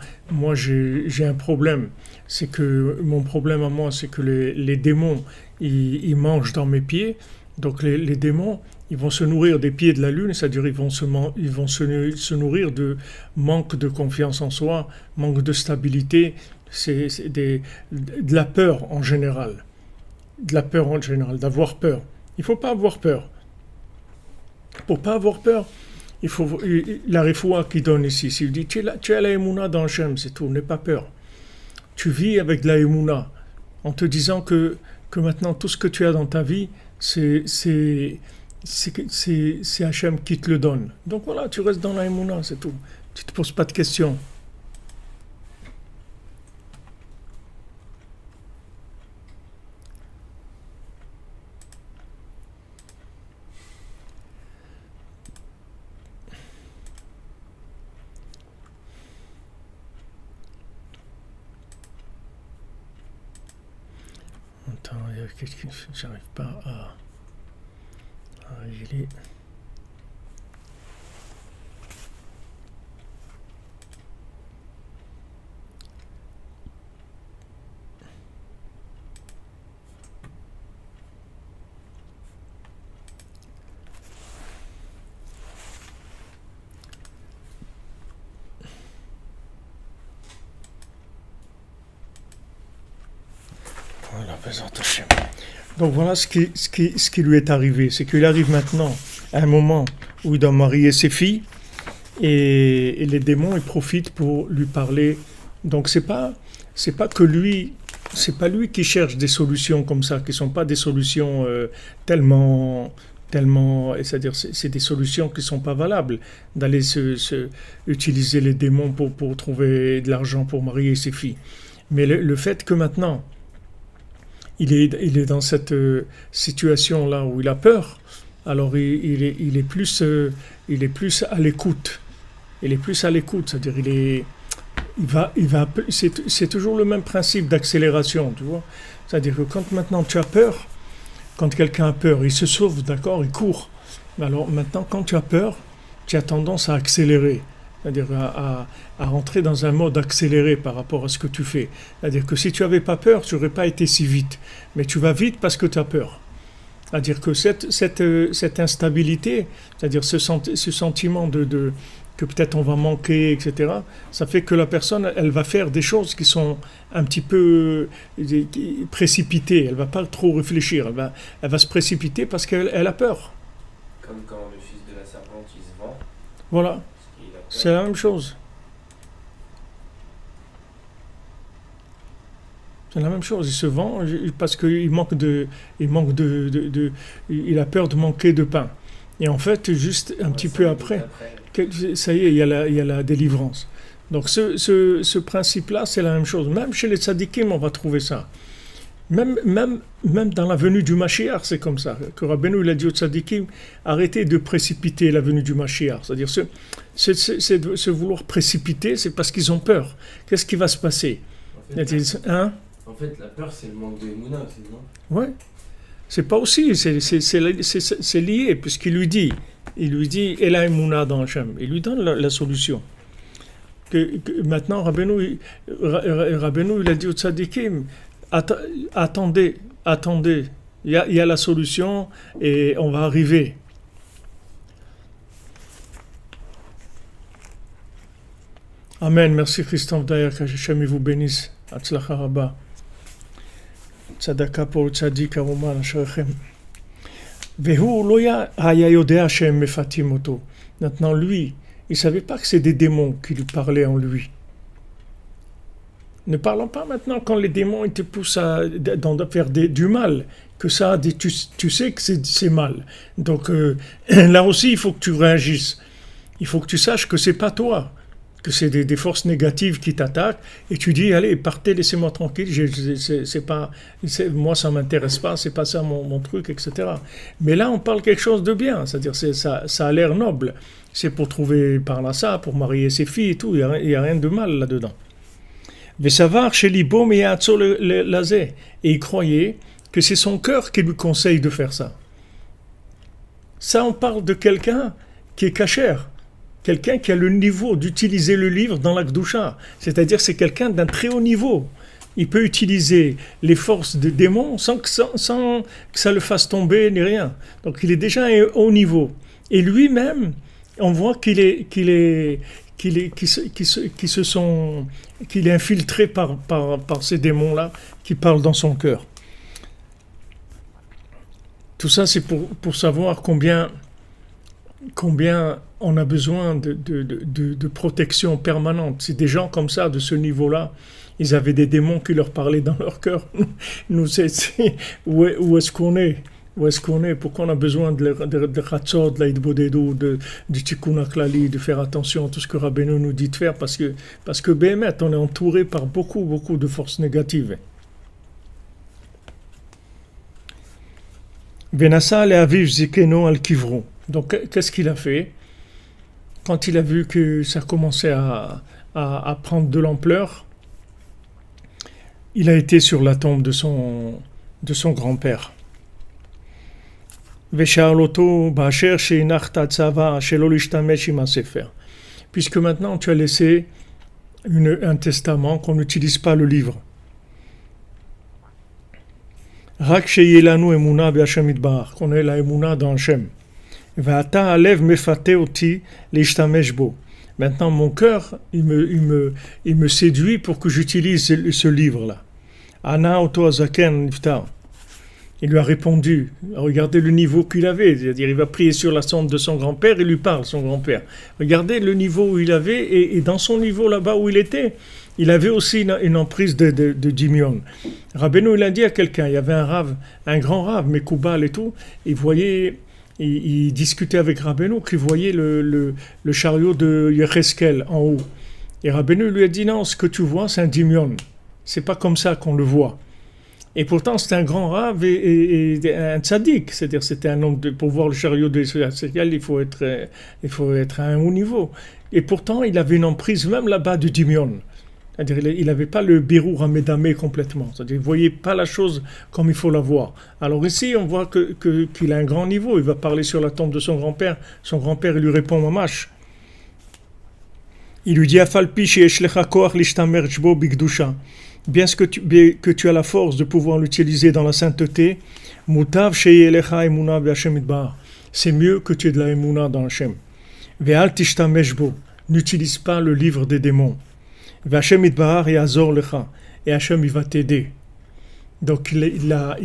j'ai un problème. C'est que, mon problème à moi, c'est que les démons, ils mangent dans mes pieds. Donc, les démons, ils vont se nourrir des pieds de la Lune, c'est-à-dire ils vont se nourrir de manque de confiance en soi, manque de stabilité, c'est de la peur en général. De la peur en général, d'avoir peur. Il ne faut pas avoir peur. Pour ne pas avoir peur, il faut la refoua qui donne ici. S'il dit, tu as la émouna dans Hachem, c'est tout, n'aie pas peur. Tu vis avec de la émouna, en te disant que maintenant tout ce que tu as dans ta vie, c'est c'est Hachem qui te le donne. Donc voilà, tu restes dans la Emouna, c'est tout. Tu ne te poses pas de questions. Attends, il y a quelqu'un, j'arrive pas à régler. Voilà, Bezrat Hashem. Donc voilà ce qui lui est arrivé, c'est qu'il arrive maintenant à un moment où il doit marier ses filles et les démons ils profitent pour lui parler. Donc c'est pas que lui, c'est pas lui qui cherche des solutions comme ça, qui sont pas des solutions tellement, c'est-à-dire c'est des solutions qui sont pas valables d'aller utiliser les démons pour trouver de l'argent pour marier ses filles. Mais le fait que maintenant il est dans cette situation-là où il a peur, alors il est plus à l'écoute. Il est plus à l'écoute, c'est-à-dire c'est toujours le même principe d'accélération, tu vois. C'est-à-dire que quand maintenant tu as peur, quand quelqu'un a peur, il se sauve, d'accord, il court. Alors maintenant, quand tu as peur, tu as tendance à accélérer. C'est-à-dire à rentrer dans un mode accéléré par rapport à ce que tu fais. C'est-à-dire que si tu n'avais pas peur, tu n'aurais pas été si vite. Mais tu vas vite parce que tu as peur. C'est-à-dire que cette instabilité, c'est-à-dire ce sentiment que peut-être on va manquer, etc., ça fait que la personne, elle va faire des choses qui sont un petit peu précipitées. Elle ne va pas trop réfléchir. Elle va se précipiter parce qu'elle a peur. Comme quand le fils de la serpente, il se vend. Voilà. C'est la même chose. C'est la même chose. Il se vend parce qu'il il a peur de manquer de pain. Et en fait, juste un petit peu après, ça y est, il y a la délivrance. Donc ce principe-là, c'est la même chose. Même chez les tzadikim, on va trouver ça. Même dans la venue du Mashiach, c'est comme ça. Que Rabbeinu, il a dit aux tzadikim, arrêtez de précipiter la venue du Mashiach. C'est-à-dire, se vouloir précipiter, c'est parce qu'ils ont peur. Qu'est-ce qui va se passer? En fait, la peur, c'est le manque de Emouna aussi, non? Ouais. C'est pas aussi, c'est lié, puisqu'il lui dit, et la Emouna dans Hachem. Il lui donne la solution. Maintenant, Rabbeinu, il a dit aux tzadikim, attendez, il y a la solution et on va arriver. Amen, merci Christophe Dayer, que Hachem vous bénisse. Atzlacha Rabba. Tzedaka pour tzadik aroman asherechem. Vehu lo haya yodea shem mefatim oto. Maintenant, lui, il ne savait pas que c'est des démons qui lui parlaient en lui. Ne parlons pas maintenant quand les démons ils te poussent à faire du mal, que ça, tu sais que c'est mal. Donc là aussi, il faut que tu réagisses. Il faut que tu saches que c'est pas toi, que c'est des forces négatives qui t'attaquent, et tu dis, allez, partez, laissez-moi tranquille, moi ça m'intéresse pas, c'est pas ça mon truc, etc. Mais là, on parle quelque chose de bien, c'est-à-dire ça a l'air noble. C'est pour trouver par là ça, pour marier ses filles et tout, il n'y a rien de mal là-dedans. Vesavar chez Libo mais et il croyait que c'est son cœur qui lui conseille de faire ça. Ça, on parle de quelqu'un qui est cachère, quelqu'un qui a le niveau d'utiliser le livre dans la Kedusha, c'est-à-dire c'est quelqu'un d'un très haut niveau. Il peut utiliser les forces des démons sans que ça le fasse tomber ni rien. Donc il est déjà à un haut niveau. Et lui-même, on voit qu'il est infiltré par ces démons-là qui parlent dans son cœur. Tout ça, c'est pour savoir combien on a besoin de protection permanente. C'est des gens comme ça, de ce niveau-là, ils avaient des démons qui leur parlaient dans leur cœur. Nous, où est-ce qu'on est? où est-ce qu'on est, pourquoi on a besoin de Chatzot, de l'Aïdbodedou, du Tikkun HaKlali, de faire attention à tout ce que Rabbeinu nous dit de faire, parce que Béhémet, on est entouré par beaucoup de forces négatives. Venassa le Aviv Zikeno al Kivron. Donc, qu'est-ce qu'il a fait? Quand il a vu que ça commençait à prendre de l'ampleur, il a été sur la tombe de son grand-père. Puisque maintenant tu as laissé un testament qu'on n'utilise pas le livre. Qu'on ait la emuna dans Hashem. Maintenant mon cœur il me séduit pour que j'utilise ce livre-là. Ana Oto Azaken Niftar. Il lui a répondu, regardez le niveau qu'il avait, c'est-à-dire il va prier sur la tombe de son grand-père, il lui parle, son grand-père. Regardez le niveau où il avait, et dans son niveau là-bas où il était, il avait aussi une emprise de Dimion. Rabbeinu, il a dit à quelqu'un, il y avait un grand rave, Mekoubal et tout, il discutait avec Rabbeinu, qui voyait le chariot de Yecheskel en haut. Et Rabbeinu lui a dit, non, ce que tu vois, c'est un Dimion. C'est pas comme ça qu'on le voit. Et pourtant, c'était un grand rave et un tzaddik. C'est-à-dire, c'était un homme pour voir le chariot de Yecheskel, il faut être à un haut niveau. Et pourtant, il avait une emprise même là-bas du Dimion. C'est-à-dire, il n'avait pas le birou ramedamé complètement. C'est-à-dire, il ne voyait pas la chose comme il faut la voir. Alors ici, on voit qu'il a un grand niveau. Il va parler sur la tombe de son grand-père. Son grand-père, il lui répond mamash. Il lui dit Afalpi she'eshlecha koach lishtamer shbo bigdusha. Bien que tu as la force de pouvoir l'utiliser dans la sainteté, mutav she'elecha emuna be'Hashem itbar. C'est mieux que tu aies de la emuna dans Hashem. Ve'al tishtamer shbo. N'utilise pas le livre des démons. V'Hashem itbar ya'azor lecha. Et Hashem, il va t'aider. Donc il l'a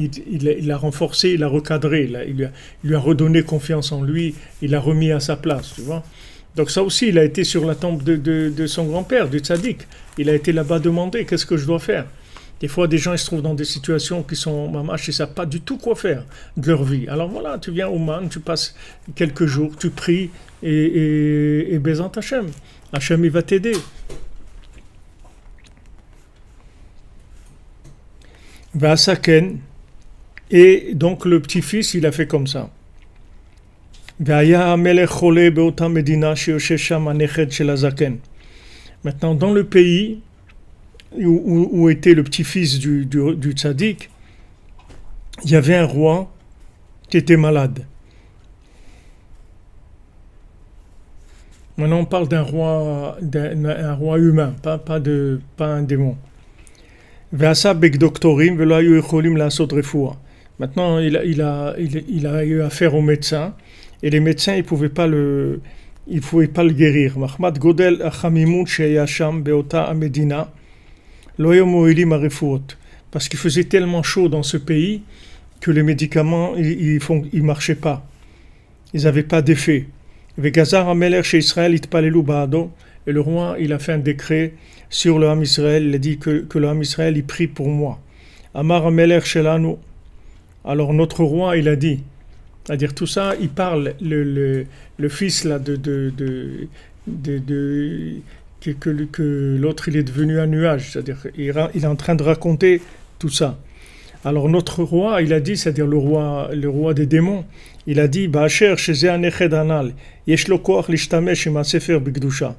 renforcé, il l'a recadré, il lui a redonné confiance en lui, il l'a remis à sa place, tu vois. Donc ça aussi, il a été sur la tombe de son grand-père, du tzaddik. Il a été là-bas demander, qu'est-ce que je dois faire? Des fois, des gens ils se trouvent dans des situations qui sont mamash, ils ne savent pas du tout quoi faire de leur vie. Alors voilà, tu viens au Man, tu passes quelques jours, tu pries et Bézant Hashem. Hashem, il va t'aider. Vasaken, et donc le petit-fils, il a fait comme ça. Maintenant, dans le pays où était le petit-fils du tzaddik, il y avait un roi qui était malade. Maintenant, on parle d'un roi humain, pas un démon. Maintenant, il a eu affaire aux médecins, et les médecins, ils pouvaient pas le guérir. Parce qu'il faisait tellement chaud dans ce pays que les médicaments, ils marchaient pas. Ils n'avaient pas d'effet. Et le roi, il a fait un décret sur le Ham Israël. Il a dit que le Ham Israël, il prie pour moi. Amar Ameler Shelanu. Alors notre roi, il a dit, c'est-à-dire tout ça, il parle le fils là que l'autre il est devenu un nuage, c'est-à-dire il est en train de raconter tout ça. Alors notre roi, il a dit, c'est-à-dire le roi des démons, il a dit Ba'asher sheze aneched anal yesh lo koach lishtamesh im hasefer b'kedusha.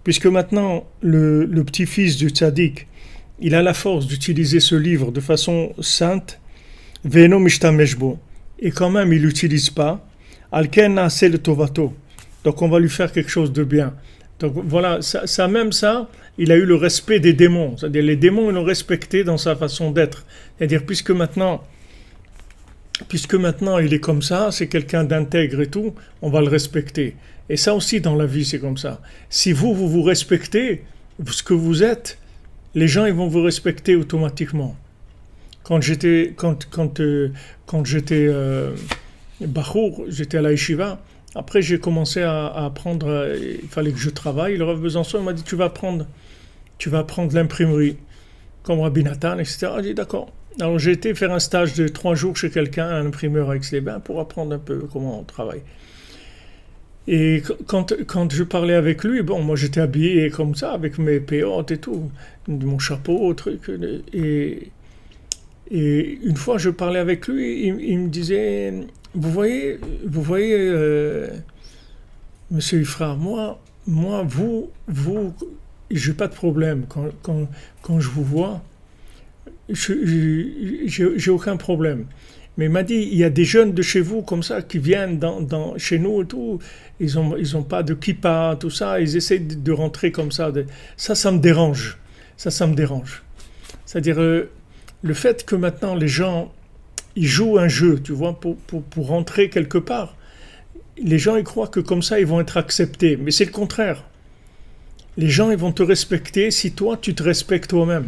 Puisque maintenant le petit-fils du tzaddik, il a la force d'utiliser ce livre de façon sainte, ve'eno mishtamesh bo, et quand même il l'utilise pas, alken na'aseh letovato. Donc on va lui faire quelque chose de bien. Donc voilà, ça, il a eu le respect des démons. C'est-à-dire les démons, ils l'ont respecté dans sa façon d'être. C'est-à-dire puisque maintenant il est comme ça, c'est quelqu'un d'intègre et tout, on va le respecter. Et ça aussi dans la vie, c'est comme ça. Si vous respectez ce que vous êtes, les gens ils vont vous respecter automatiquement. Quand j'étais Bachour, j'étais à la yeshiva. Après, j'ai commencé à apprendre, il fallait que je travaille. Le Rav Besançon m'a dit, tu vas apprendre l'imprimerie, comme Rabbi Nathan, etc. J'ai dit, d'accord. Alors j'ai été faire un stage de 3 jours chez quelqu'un, un imprimeur à Aix-les-Bains, pour apprendre un peu comment on travaille. Et quand je parlais avec lui, bon, moi j'étais habillé comme ça, avec mes péotes et tout, mon chapeau, truc. Et une fois je parlais avec lui, il me disait, vous voyez, monsieur Ifra, moi, j'ai pas de problème quand je vous vois, j'ai aucun problème. Mais il m'a dit, il y a des jeunes de chez vous comme ça qui viennent chez nous et tout, ils ont pas de kippa, tout ça, ils essaient de rentrer comme ça. Ça me dérange. Ça me dérange. C'est-à-dire, le fait que maintenant les gens, ils jouent un jeu, tu vois, pour rentrer quelque part, les gens ils croient que comme ça ils vont être acceptés, mais c'est le contraire. Les gens ils vont te respecter si toi tu te respectes toi-même.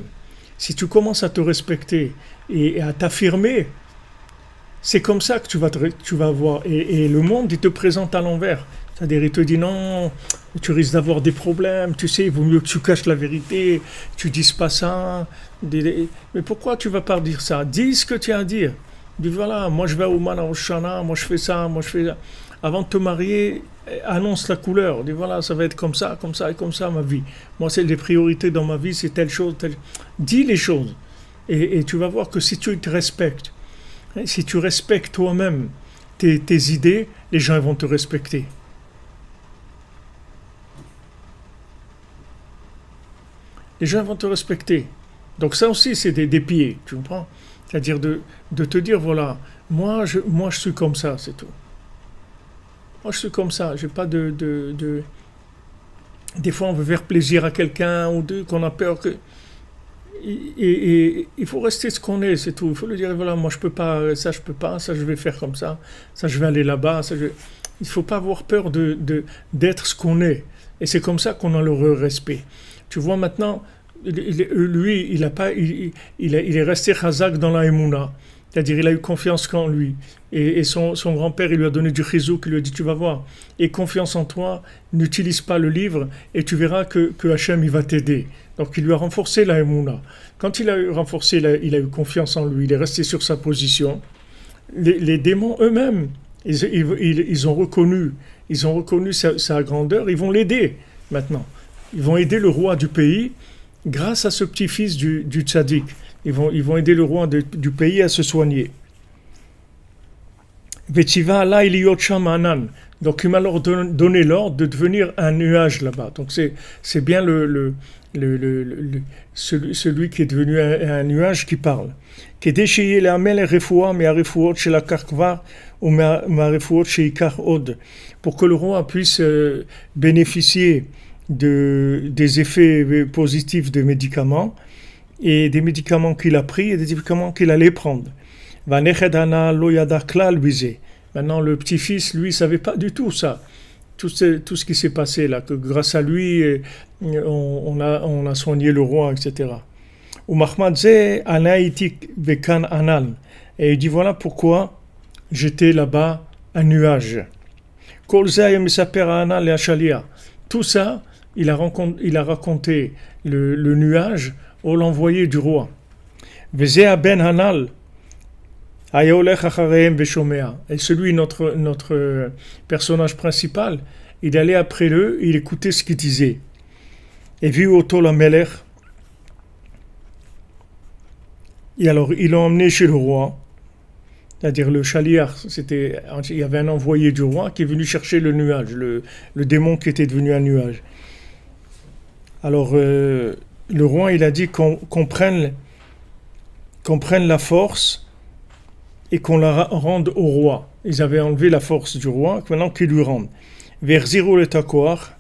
Si tu commences à te respecter et à t'affirmer, c'est comme ça que tu vas voir. Et le monde, il te présente à l'envers. C'est-à-dire, il te dit non, tu risques d'avoir des problèmes, tu sais, il vaut mieux que tu caches la vérité, tu dises pas ça. Mais pourquoi tu vas pas dire ça? Dis ce que tu as à dire. Dis voilà, moi je vais au Mana Oshana, moi je fais ça, moi je fais ça. Avant de te marier, annonce la couleur. Dis voilà, ça va être comme ça et comme ça ma vie. Moi, c'est les priorités dans ma vie, c'est telle chose, telle. Dis les choses. Et tu vas voir que si tu te respectes, si tu respectes toi-même tes idées, les gens vont te respecter. Les gens vont te respecter. Donc ça aussi, c'est des pieds, tu comprends? C'est-à-dire de te dire, voilà, moi je suis comme ça, c'est tout. Moi je suis comme ça, j'ai pas de... Des fois on veut faire plaisir à quelqu'un ou deux, qu'on a peur que... Et il faut rester ce qu'on est, c'est tout. Il faut lui dire, voilà, moi je peux pas, ça je vais faire comme ça je vais aller là-bas, il ne faut pas avoir peur d'être ce qu'on est. Et c'est comme ça qu'on a le respect. Tu vois maintenant, lui, il est resté chazak dans la Emouna. C'est-à-dire, il a eu confiance en lui. Et son grand-père, il lui a donné du chizouk, il lui a dit, tu vas voir, aie confiance en toi, n'utilise pas le livre, et tu verras que Hachem, il va t'aider. Donc, il lui a renforcé la Emouna. Quand il a renforcé, il a eu confiance en lui, il est resté sur sa position. Les démons eux-mêmes, ils ont reconnu sa grandeur, ils vont l'aider maintenant. Ils vont aider le roi du pays grâce à ce petit-fils du tzaddik. Ils vont aider le roi du pays à se soigner. Vetiva là il y a donc il m'a alors donné l'ordre de devenir un nuage là-bas. Donc c'est bien celui qui est devenu un nuage qui parle. Qui est déchiré la mel refoua mais refoua chez la karkvar ou ma refoua chez ikar od, pour que le roi puisse bénéficier des effets positifs des médicaments et des médicaments qu'il a pris et des médicaments qu'il allait prendre. Maintenant, le petit-fils, lui, ne savait pas du tout ça. Tout ce qui s'est passé là, que grâce à lui, on a soigné le roi, etc. Et il dit, voilà pourquoi j'étais là-bas, un nuage. Tout ça, il a raconté le nuage au l'envoyé du roi. Et celui, notre personnage principal, il allait après eux, il écoutait ce qu'il disait. Et vu Otto la Melech, et alors ils l'ont emmené chez le roi, c'est-à-dire le chaliar, il y avait un envoyé du roi qui est venu chercher le nuage, le démon qui était devenu un nuage. Alors le roi, il a dit qu'on prenne la force et qu'on la rende au roi. Ils avaient enlevé la force du roi, maintenant qu'ils lui rendent. Vers Ziro le Takoar,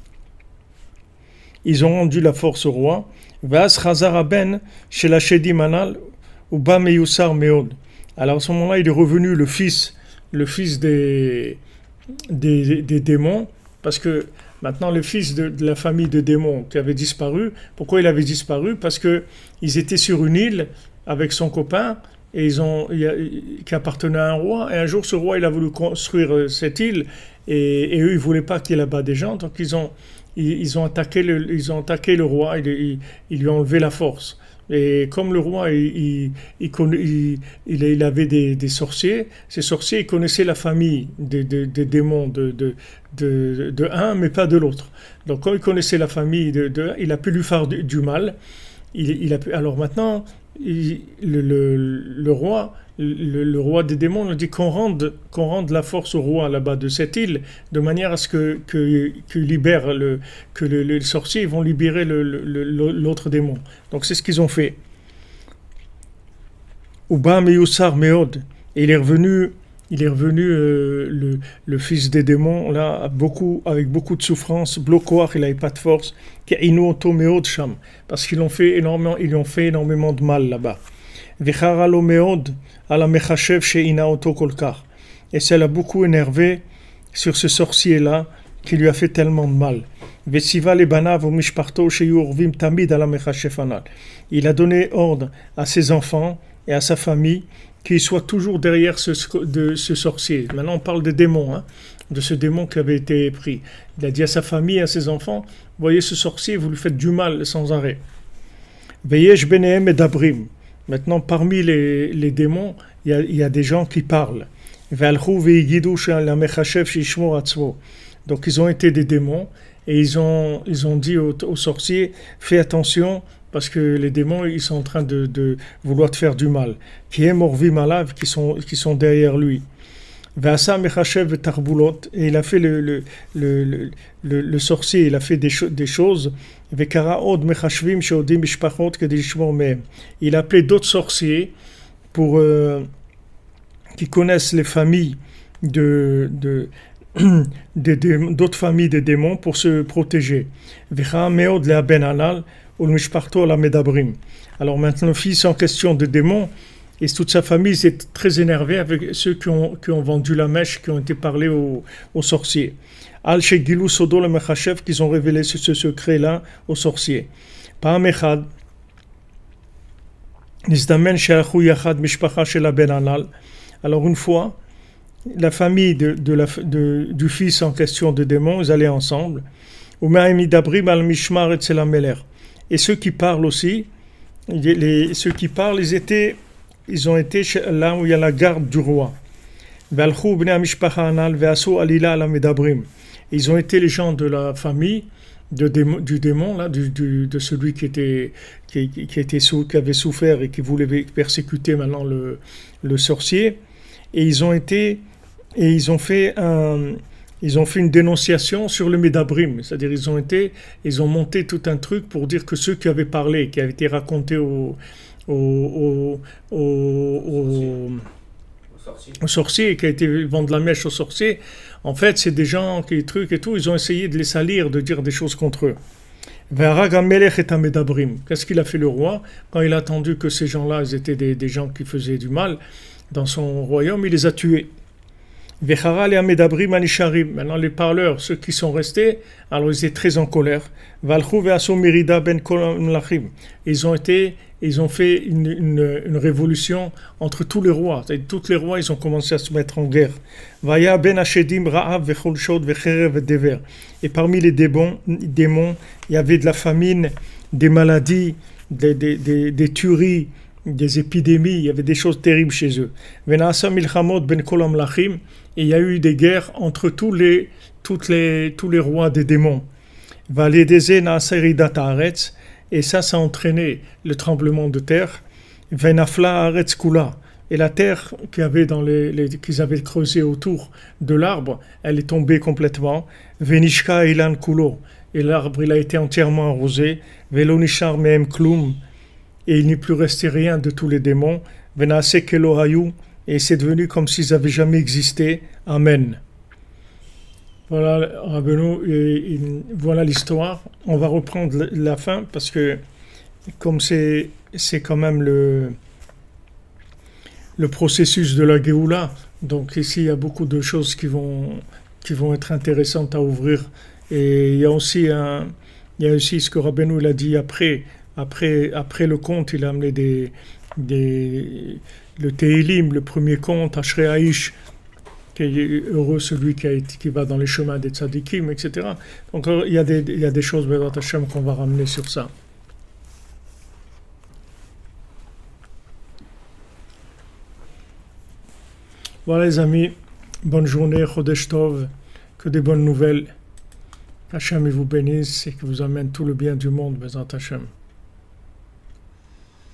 ils ont rendu la force au roi. Vas Chazaraben chez la Shedi Manal ou Ba Meyusar Meod. Alors à ce moment-là, il est revenu le fils des démons, parce que maintenant le fils de la famille de démons qui avait disparu. Pourquoi il avait disparu? Parce que ils étaient sur une île avec son copain et qui appartenait à un roi. Et un jour, ce roi, il a voulu construire cette île et eux, ils voulaient pas qu'il y ait là-bas des gens. Donc ils ont attaqué le roi. Ils lui ont enlevé la force. Et comme le roi, il avait des sorciers, ces sorciers, ils connaissaient la famille des démons de un, mais pas de l'autre. Donc, quand il connaissait la famille il a pu lui faire du mal. Alors maintenant, le roi des démons nous dit qu'on rende la force au roi là-bas de cette île, de manière à ce que les sorciers vont libérer l'autre démon. Donc c'est ce qu'ils ont fait. Uba Meyusar Meod, et il est revenu le fils des démons là avec beaucoup de souffrance, bloquoir, il n'avait pas de force, parce qu'ils lui ont fait énormément de mal là-bas. Et ça l'a beaucoup énervé sur ce sorcier-là qui lui a fait tellement de mal. Il a donné ordre à ses enfants et à sa famille qu'ils soient toujours derrière ce sorcier. Maintenant on parle des démons, de ce démon qui avait été pris. Il a dit à sa famille et à ses enfants, voyez ce sorcier, vous lui faites du mal sans arrêt. Veyesh benehem edabrim. Maintenant, parmi les démons, il y a des gens qui parlent. Donc, ils ont été des démons et ils ont dit aux sorciers, fais attention parce que les démons, ils sont en train de vouloir te faire du mal. Qui est morvi malave, qui sont derrière lui. Et il a fait le sorcier, il a fait des choses. Il a appelé d'autres sorciers qui connaissent les familles d'autres familles de démons pour se protéger. Alors maintenant, le fils en question de démons, et toute sa famille s'est très énervée avec ceux qui ont vendu la mèche, qui ont été parlés aux sorciers. Al-Shegilou Sodo le Mechachev, qu'ils ont révélé ce secret-là aux sorciers. Pa'am echad, nizdamen she'achu yachad mishpacha shel ben Anal. Alors une fois, la famille du fils en question de démon, ils allaient ensemble. U'ma'im idabrim al mishmar etzel hamelech. Et ceux qui parlent aussi, ceux qui parlent, ils ont été là où il y a la garde du roi. Ils ont été les gens de la famille du démon, là, de celui qui avait souffert et qui voulait persécuter maintenant le sorcier. Et ils ont fait une dénonciation sur le Médabrim, c'est-à-dire ils ont monté tout un truc pour dire que ceux qui avaient parlé, qui avaient été racontés aux sorciers, qui a été vendre la mèche aux sorciers, en fait c'est des gens qui trucs et tout, ils ont essayé de les salir, de dire des choses contre eux. Qu'est-ce qu'il a fait le roi quand il a entendu que ces gens-là ils étaient des gens qui faisaient du mal dans son royaume? Il les a tués. Maintenant les parleurs, ceux qui sont restés, alors ils étaient très en colère. Ils ont fait une révolution entre tous les rois. Tous les rois, ils ont commencé à se mettre en guerre. Et parmi les démons, il y avait de la famine, des maladies, des tueries, des épidémies. Il y avait des choses terribles chez eux. Et il y a eu des guerres entre tous les rois des démons. Et ça a entraîné le tremblement de terre. Et la terre qu'ils avaient creusée autour de l'arbre, elle est tombée complètement. Et l'arbre il a été entièrement arrosé. Et il n'est plus resté rien de tous les démons. Et c'est devenu comme s'ils n'avaient jamais existé. Amen. Voilà, Rabbeinu, voilà l'histoire. On va reprendre la fin parce que comme c'est quand même le processus de la Géoula, donc ici il y a beaucoup de choses qui vont être intéressantes à ouvrir. Et il y a aussi ce que Rabbeinu il a dit après le conte, il a amené le Tehilim, le premier conte, Ashrei Aish, qui est heureux celui qui va dans les chemins des tzadikim, etc. Donc il y a des choses, Bezrat Hashem, qu'on va ramener sur ça. Voilà les amis, bonne journée, Chodesh Tov, que des bonnes nouvelles. Hachem vous bénisse et que vous amène tout le bien du monde, Bezrat Hachem.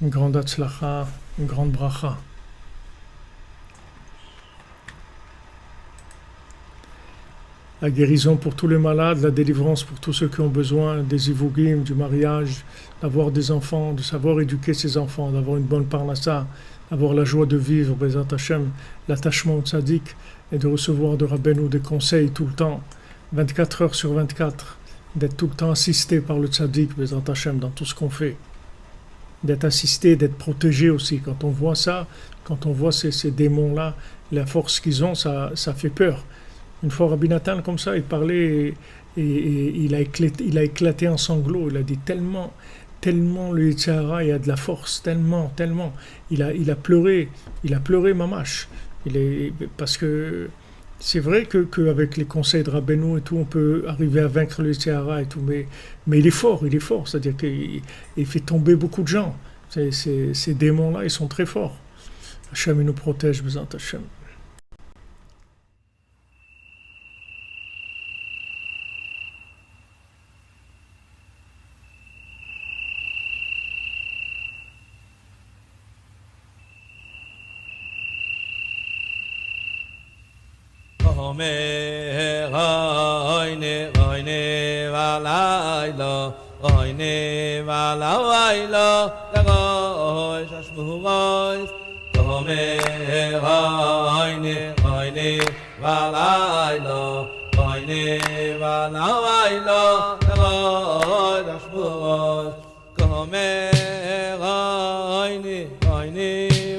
Une grande Hatzlacha, une grande bracha. La guérison pour tous les malades, la délivrance pour tous ceux qui ont besoin, des ivugim, du mariage, d'avoir des enfants, de savoir éduquer ses enfants, d'avoir une bonne parnassa, d'avoir la joie de vivre, Bezrat Hachem, l'attachement au tzaddik et de recevoir de Rabbeinu des conseils tout le temps, 24 heures sur 24, d'être tout le temps assisté par le tzaddik, Bezrat Hachem, dans tout ce qu'on fait. D'être assisté, d'être protégé aussi. Quand on voit ça, quand on voit ces démons-là, la force qu'ils ont, ça fait peur. Une fois Rabbi Nathan, comme ça, il parlait et il a éclaté en sanglots. Il a dit tellement le Yetzer Hara, il y a de la force, tellement. Il a pleuré mamash. Parce que c'est vrai qu'avec les conseils de Rabbeinu et tout, on peut arriver à vaincre le Yetzer Hara et tout, mais il est fort, c'est-à-dire qu'il fait tomber beaucoup de gens. Ces démons-là, ils sont très forts. Hachem, il nous protège, Bezrat Hachem. Omer oyne valaylo oyne valaylo lagoy shashmuvoy Omer oyne valaylo oyne valaylo lagoy shashmuvoy Omer oyne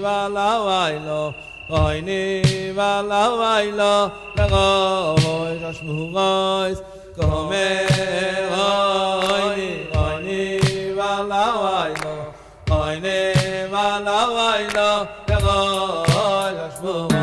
valaylo oyne valaylo lagoy shashmuvoy Komer oyne valaylo oyne valaylo lagoy shashmuvoy